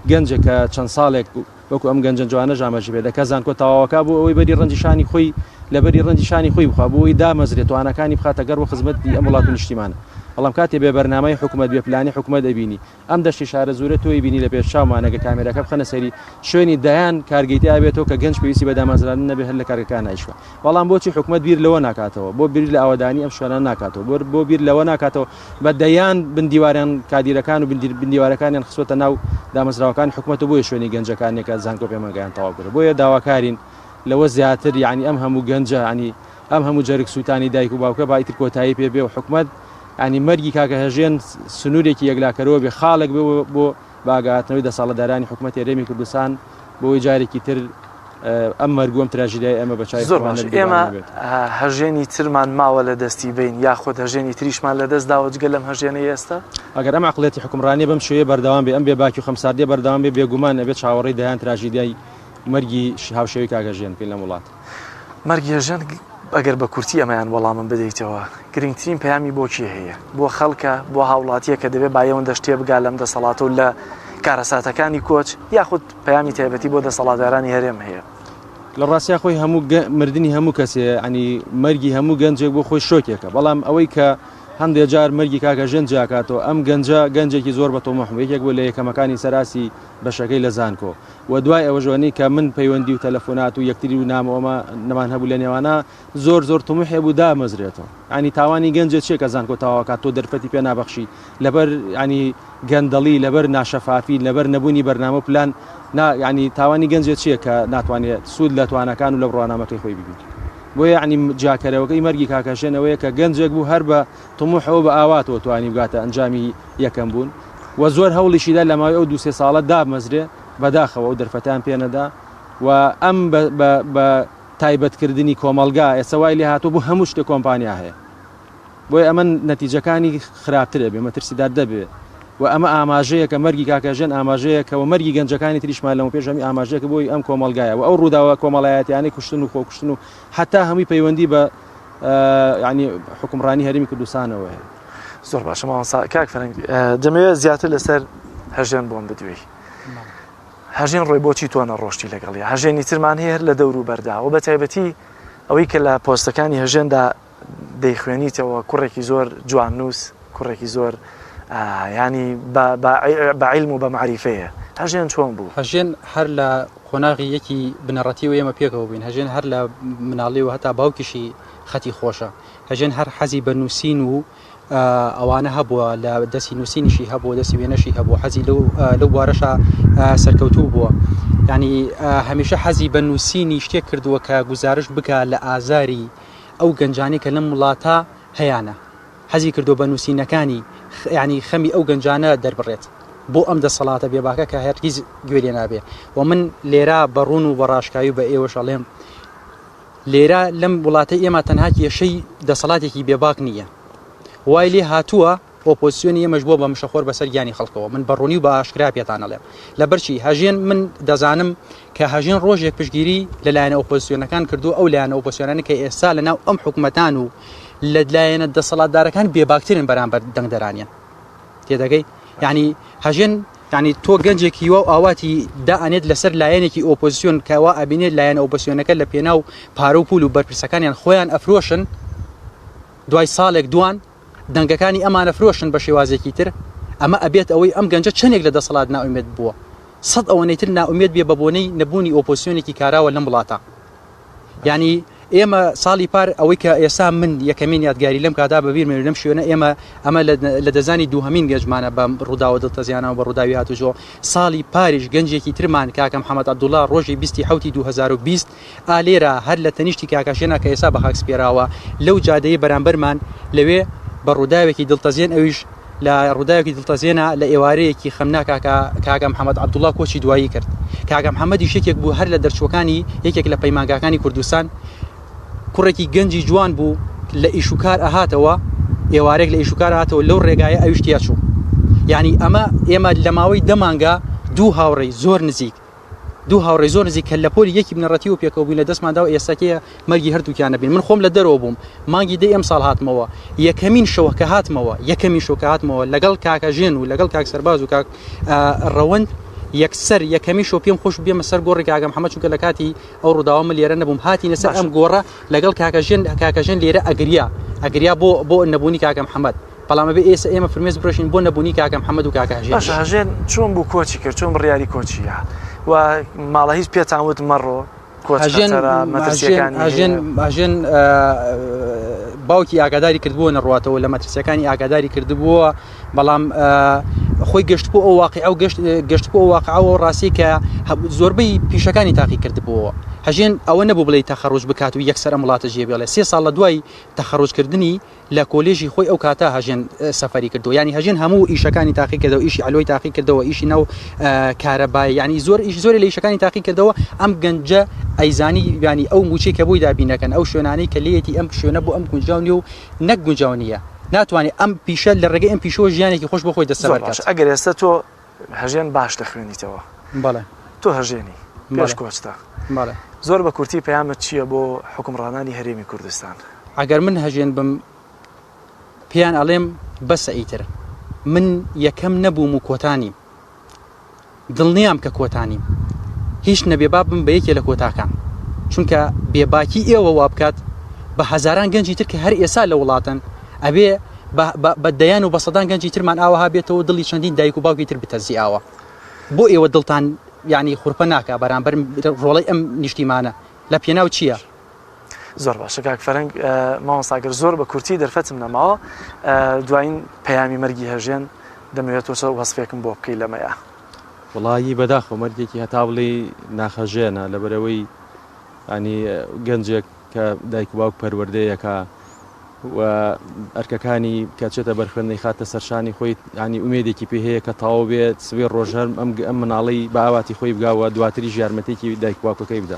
P: گەنجێکە چەند ساڵێک وەکو ئەم گەنجە جوانە ژامەژی بێ دەکە زانکۆ تەواوەکە بۆ ئەوەی بەری ڕەنجیشانی خۆی لەبەری ڕەنجیشانی خۆی بخوا بۆەوەی دامەزرێت توانەکانی بخاتە گەڕ و خزمەتی ئەم وڵات و نیشتیمانە بەڵام کاتێ بێ بەرنامەی حکوومەت بێ پلانی حکوومەت دەبینی ئەم دەشتی شارە زورە تۆی بینی لە پێش چاومانەگە کامێرەکە بخەنە سەری شوێنی دایان کارگەیتی ئابێتەوە کە گەنج پێویستی بە دامەزران نەبێ هەر لە کارگەکان نایشوە بەڵام بۆچی حکوومەت بیر لەوە ناکاتەوە بۆ بیر لە ئاوادانی ئەم شوێنە ناکاتەوە بۆ بیر لەوە ناکاتەوە بە دەیان بندیواران کادیرەکان و بندیوارەکانیان خسوەتە ناو دامەزراوەکان حکوومەت بۆیە شوێنی گەنجەکانێکە زانکۆ پێمەگەیان تەواو کرد بۆیە داواکارین لەوە زیاتر یعنی ئەم هەموو گەنجە ینی ئەم هەموو جەرگ سووتانی دایک و باوکە بایتر کۆتایی پێ بێ و حکوومەت ینی مەرگی کاکە هەژێن سنوورێکی یەکلاکەرەوە بێ خاڵک بۆ باگاتنەوەی دەسەڵاتدارانی حکوومەت هەرێمی کوردستان بۆی جارێکی تر ئەم مەرگوم تراژیدای ئەمە بەچای
N: زۆر باش ئێمە هەژێنی ترمان ماوە لە دەستی بین یاخۆت هەژێنی تریشمان لە دەست داوە جگە لەم هەژێنەی ئێستا
P: ئەگەر ئەم عقڵێتی حکومڕانی بەم شوێ بەردەوام بێ ئەم بێ باکی و خەمساردی بەردەوام بێ بێگومان ئەبێت چاوەڕێی دەیان تراژیدای مەرگی هاوشێوی کاگەژێن پێ لە وڵات
N: مەرگی هەژێن ئەگەر بە کورتی ئەمەیان وەڵامم بدەیتەوە گرنگترین پەیامی بۆچی هەیە بۆ خەڵکە بۆ هاوڵاتیە کە دەبێت بایەوەندە شتێ بگا لەم دەسەڵاتە و لە کارەساتەکانی کۆچ یاخود پەیامی تایبەتی بۆ دەسەڵاتدارانی هەرێم هەیە
P: لە ڕاستیا خۆی هەموو مردنی هەموو کەسێ ینی مەرگی هەموو گەنجێک بۆ خۆی شۆکێکە بەڵام ئەوەی کە هەندێک جار مەرگی کاکە ژێن جاکاتەوە ئەم گەنجێکی زۆر بە تۆمەحمەیەکێک بۆ لە یەکەمەکانی سەراسی بەشەکەی لە زانکۆ و دوای ئەوە ژوانەی کە من پەیوەندی و تەلەفۆنات و یەکتری و نامەوەمە نەمان هەبوو لە نێوانە زۆر تۆمەحێ بوو دامەزرێتەوە ینی تاوانی گەنجە چێک کە زانکۆ تاواکات تۆ دەرفەتی پێ نابەخشی لەبەر ینی گەندەڵی لەبەر ناشەفافی لەبەر نەبوونی بەرنامە پلان ینی تاوانی گەنجێت چییە کە ناتوانێت سوود لە توانەکان و لە ڕوانامەکەی خۆی ببیت بۆیە ینی جاکەرەوەکەی مەرگی کاکەشێنەوەیە کە گەنجێک بوو هەر بە تۆمەحەوە بە ئاواتەوە توانی بگاتە ئەنجامی یەکەم بوون و زۆر هەوڵیشیدا لە ماوەی ئەو 2-3 ساڵە دامەزرێ بەداخەوە و دەرفەتان پێنەدا و ئەم بە تایبەتکردنی کۆمەلگا ئێستا وای لێ هاتوو بۆ هەموو شتێک کۆمپانیا هەیە بۆیە ئەمە نەتیجەکانی خراپترە بێ مەترسیدار دەبێ و ئەمە ئاماژەیە کە مەرگی کاکەژێن ئاماژەیەکەوە مەرگی گەنجەکانی تریشمان لەمە پێش هەمی ئاماژەیەکە بۆی ئەم کۆمەلگایە و ئەو ڕووداوە کۆمەڵایەتیانەی کوشتن و خۆکوشتن و حتا هەمووی پەیوەندی بە ینی حکومڕانی هەرێمی کوردستانەوە هەیە
N: زۆر باشە ماوەسا کاک فەرەنگ دەمەوێت زیاتر لەسەر هەژێن بۆم بدوێی هەژێن ڕۆی بۆچی تۆ نەڕۆشتی لەگەڵی هەژێنی ترمان هەیە لە دەور و بەردا و بە تایبەتی ئەوەی کە لە پۆستەکانی هەژێندا دەیخوێنیتەوە کوڕێکی زۆر جواننووس کوڕێکی زۆر ینی بە عیلم و بە معریفەیە هەژێن چۆن بوو
O: هەژێن هەر لە قۆناغی یەکی بنەڕەتی و ئێمە پێکەوە بووین هەژێن هەر لە مناڵی و هەتا باوکیشی خەتی خۆشە هەژێن هەر حەزی بە نووسین و ئەوانە هەبووە لە دەستی نووسینیشی هەبووە دەستی وێنەشی هەبوو حەزی لەو بوارەشە سەرکەوتوو بووە ینی هەمیشە حەزی بە نووسینی شتێک کردووە کە گزارش بکە لە ئازاری ئەو گەنجانی کە لەم وڵاتە هەیەە حەزی کردو بە نووسینەکانی ینی خەمی ئەو گەنجانە دەربڕێت بۆ ئەم دەسەڵاتە بێباکە کە هەرگیز گوێ لێ نابێ و من لێرە بەڕوون و بەڕاشکاوی بە ئێوەش ئەڵێم لێرە لەم وڵاتە ئێمە تەنها کێشەی دەسەڵاتێکی بێباک نییە وای لێ هاتووە ئۆپۆزیسیۆنی ئێمەش بۆ بە مشەخۆر بەسەر گیانی خەڵکەوە من بەڕوونی و بە ئاشکرا پێتانەڵێم لەبەرچی هەژێن من دەزانم کە هەژێن ڕۆژێک پشتگیری لەلایەنە ئۆپۆزیسیۆنەکان کردو ئەو لایەنە ئۆپۆزیسیۆنانی کە ئێستا لەناو ئەم حکوومەتان و لە لایەنە دەسەڵاتدارەکان بێباکترن بەرامبەر دەنگدەرانیان تێدەگەی یعنی هەژێن ینی تۆ گەنجێکی وە ئاواتی دائنێت لەسەر لایەنێکی ئۆپۆزیسیۆن کەوا ئەبینێت لایەنە ئۆپۆزیسیۆنەکە لە پێناو پارە و پول و بەرپرسەکانیان خۆیان ئەفرۆشن دوای ساڵێک دوان دەنگەکانی ئەمانە فرۆشن بە شێوازێکی تر ئەمە ئەبێت ئەوەی ئەم گەنجە چەندێک لە دەسەڵات ناومێت بووە سەد ئەوەنەیتر ناومێت بێ بە بۆنەی نەبوونی ئۆپۆزیسیۆنێکی کاراوە لەم وڵاتە ینی ئێمە ساڵی پار ئەوەی کە ئێستا من یەکەمین یادگاری لەم کادا بەبیرمێ لەم شوێنە ئێمە ئەمە لە دەزانی دووهەمین گەنجمانە بە ڕووداوە دڵتەزیانەوە بە ڕووداوی هاتووژۆ ساڵی پاریش گەنجێکی ترمان کاکە محەممەد عەبدوڵڵا ڕۆژی 2020 ئالێرە هەر لە تەنیشتی کاکەشێنە کە ئێستا بە خاکسپێراوە لەو جادەیە بەرامبەرمان لەوێ بە ڕووداوێکی دڵتەزیێن ئەویش لە ڕووداوێکی دڵتەزیێنە لە ئێوارەیەکی خەمنا کاکە محەممەد عەبدوڵڵا کۆچی دوایی کرد کاکە محەممەدی شێکێک بوو هەر لە دەرچوەکانی یەکێک لە پەیمانگاکانی کوردستان کوڕێکی گەنجی جوان بوو لە ئیشوکار ئەهاتەوە ئێوارێک لە ئیشوکار هاتەوە لەو ڕێگایە ئەویشتیا چوو یعنی ئێمە لە ماوەی دەمانگا دوو هاوڕێی زۆر نزیک کە لە پۆلی یەکی بنەڕەتی و پێکەوە بووین لە دەستماندا و ئێستاکەیە مەرگی هەردووکیانە بین من خۆم لە دەرەوە بووم مانگی دەی ئەم ساڵ هاتمەوە یەکەمین شەوە کە هاتمەوە لەگەڵ کاکەژێن و لەگەڵ کاک سەرباز و کاک ڕەوەند یەکسەر یەکەمی شۆ پێم خۆش بێمە سەر گۆڕی کاکە محەممەد چونکە لە کاتی ئەو ڕووداوە من لێرە نەبووم هاتینە سەر ئەم گۆڕە لەگەڵ کاکەژێن لێرە ئەگریا بۆ نەبوونی کاکە محەممەد بەڵام بێ ئێستا ئێمە فرمێز بڕۆشین بۆ نەبوونی کاکە محەممەد و کاکەژێن
N: هەژێن چۆن بوو کۆچی کرد چۆن بڕیاری کۆچیە و ماڵە هیچ پێتان وت مەڕۆ
O: هەژێن باوکی ئاگاداری کردبووە نەڕاتەوە لە مەترسیەکانی ئاگاداری کردبووە بەڵام خۆی گەشت بۆ ئەو واقع ئەو گەشت بۆ واقعەوە ڕاستی کە زۆربەی پیشەکانی تاقی کردبووە هەژێن ئەوە نەبوو بڵێ تەخەڕۆژ بکات و یەکسەر ئەم وڵاتە ژێ بێڵێ 3 ساڵ لە دوای تەخەڕۆژکردنی لە کۆلێژی خۆی ئەو کاتە هەژێن سەفەری کردو ینی هەژێن هەموو ئیشەکانی تاقی کردەوە ئیشی ئەلۆی تاقی کردەوە ئیشی ناو کارەبای ینی زۆری لە ئیشەکانی تاقی کردەوە ئەم گەنجە ئەیزانی ینی ئەو موچەی کە بۆی دابینەکەن ئەو شوێنانەی کە لێتی ئەم شوێنە بۆ ئەم گونجاونی و نەک گونجاونیە ناتوانێت ئەم پیشە لە ڕێگەی ئەم پیشۆ ژیانێکی خۆش بۆ خۆی دەسەبەر بکات
N: ئەگەر ئێستا تۆ هەژێن باش دەخوێنیتەوە
O: بەڵێ
N: تۆ هەژێنی پێش کۆچتا زۆر بە کورتی پەیامت چییە بۆ حکومڕانانی هەرێمی کوردستان
O: ئەگەر من هەژێن بم پێیان ئەڵێم بەسە ئیتر من یەکەم نەبووم و کۆتانیم دڵنیام کە کۆتانیم هیچ نەبێ بابم بە یەکێ لە کۆتاکان چونکە بێباکی ئێوە وا بکات بە هەزاران گەنجی تر کە هەر ئێسا لە وڵاتن ئەبێ بە دەیان و بە سەدان گەنجی ترمان ئاوەها بێتەوە دڵی چەندین دایک و باوکی تر بتەزی ئاوە بۆ ئێوە دڵتان ینی خوڕپە ناکە بەرامبەر ڕۆڵەی ئەم نیشتیمانە لە پێناو چییە؟
N: زۆر باشە کاک فەرەنگ مامۆستاگەر زۆر بە کورتی دەرفەتم نەماوە دوایین پەیامی مەرگی هەژێن دەمەوێت تۆ وەسفێکم بۆ بکەی لەمەیە
P: وڵایی بەداخۆ مەرگێکی هەتا بڵێ ناخەژێنە لەبەرەوەی ینی گەنجێک کە دایک و باوک پەروەردەیەکە و ئەرکەکانی کەچێتە بەرخوێندەی خاتە سەرشانی خۆی ینی ئومێدێکی پێ هەیە کە تەواو بێت سوێ ڕۆژهەر ئەم مناڵەی بەئاواتی خۆی بگاوە دواتریش یارمەتێکی دایک و باوکەکەی بدە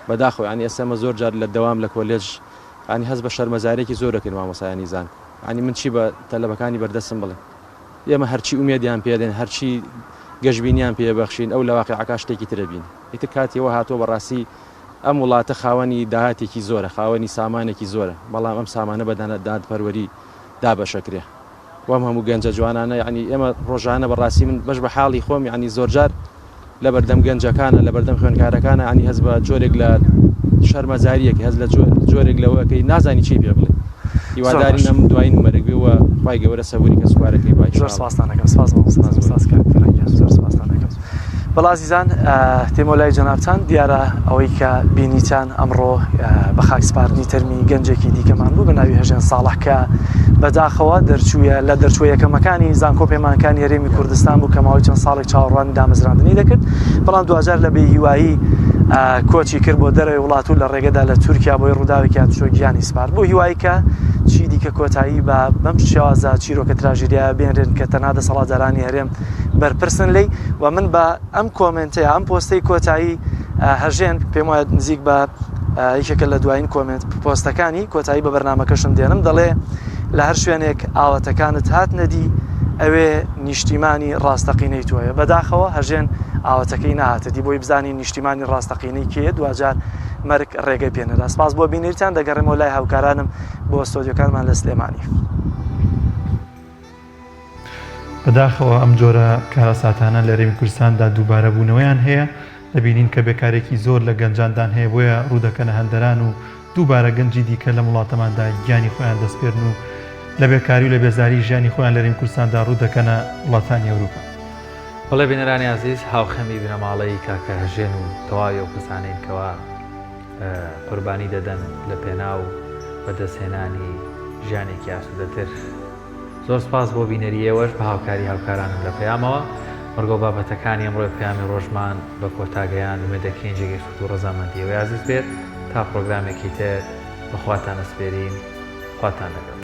P: بەداخۆ ینی ئێستا زۆر جار لە دەوام لە کۆلێژ ینی هەست بە شەرمەزارێکی زۆر دەکەین مامۆسایانی زان ینی من چی بە تەلەبەکانی بەردەستم بڵێ ئێمە هەرچی ئومێدیان پێدێن هەرچی گەشتبینیان پێبەخشین ئەو لە واقعەکە شتێکی ترە بین ئیتر کاتیەوە هاتووە بەڕاستی ئەم وڵاتە خاوەنی داهاتێکی زۆرە خاوەنی سامانێکی زۆرە بەڵام ئەم سامانە بەدانە دادپەروەری دابەشەکرێ وەم هەموو گەنجە جوانانە ینی ئێمە ڕۆژانە بەڕاستی من بەش بە حاڵی خۆم ینی زۆرجار لە بەردەم گەنجەکانە لە بەردەم خوێندکارەکانە ینی هەز بە جۆرێک لە شەرمەزاریەکی هەز لە جۆرێک لەوەکەی نازانی چی پێ بڵێ هیواداری نەم دوای نمەرەک بێ وە خوای گەورە سەبوری کە سوپارەکەی باش
N: زۆر سپاسدانەکەم بەڵازیزان تێمە لای جەنابتان دیارە ئەوەی کە بینیتان ئەمڕۆ بە خاکسپاردنی تەرمی گەنجێکی دیکەمان بوو بە ناوی هەژێن ساڵح کە بەداخەوە دەرچوویە لە دەرچووە یەکەمەکانی زانکۆ پەیمانەکانی هەرێمی کوردستان بوو کە ماوەی چەند ساڵێک چاوەڕوانی دامەزراندنی دەکرد بەڵام دوجار لە بێهیوایی کۆچی کرد بۆ دەرەوەی وڵات و لە ڕێگەدا لە تورکیا بۆی ڕووداوێکی هاتوچۆ گیانی سپارد بۆ هیوایی کە چی دیکە کۆتایی بە بەم شێوازە چیرۆکە تراژیدیا بێنرێن کە تەنها دەسەڵاتدارانی هەرێم بەرپرسن لێی و من بە ئەم کۆمنتەیە ئەم پۆستەی کۆتایی هەژێن پێم وایە نزیک بە یەکێکە لە دوایین کۆمنت پۆستەکانی کۆتایی بە بەرنامەکەشم دێنم دەڵێ لە هەر شوێنێک ئاواتەکانت هات نەدی ئەوێ نیشتیمانی ڕاستەقینەی تۆیە بەداخەوە هەژێن ئاواتەکەی نهاتەدی بۆی بزانین نیشتیمانی ڕاستەقینەی کێ دوجار مەرگ ڕێگەی پێنەدا سپاس بۆ بینیرتان دەگەڕێمەوە لای هاوکارانم بۆ ئۆستۆدیۆکانمان لە سلێمانی
A: بەداخەوە ئەم جۆرە کارەساتانە لە هەرێمی کوردستاندا دووبارە بوونەوەیان هەیە دەبینین کە بێکارێکی زۆر لە گەنجاندان هەیە بۆیە ڕوودەکەنە هەندەران و دووبارە گەنجی دیکە لە وڵاتەماندا گیانی خۆیان دەستپێرن و لە بێکاری و لە بێزاری ژیانی خۆیان لە هەرێمی کوردستاندا ڕوودەکەنە وڵاتانی ئەوروپا.
B: بەڵێ بینەرانی عەزیز هاوخەمی بنەماڵەی کاکە هەژێن و تەواوی ئەو کەسانین کەوا قوربانی دەدەن لە پێناو بەدەستهێنانی ژیانێکی ئاسوودەتر. زۆر سپاس بۆ بینەریەوەش بە هاوکاری هاوکارانم لە پەیامەوە مەرگۆ بابەتەکانی ئەمڕۆی پەیامی ڕۆژمان بە کۆتاگەیان ومێدەکەین جێگەی سوود و ڕەزامەندیەوەی عەزیز بێت تا پرۆگرامێکی تر بەخواتان ئەسپێرین خواتان لەگەڵ.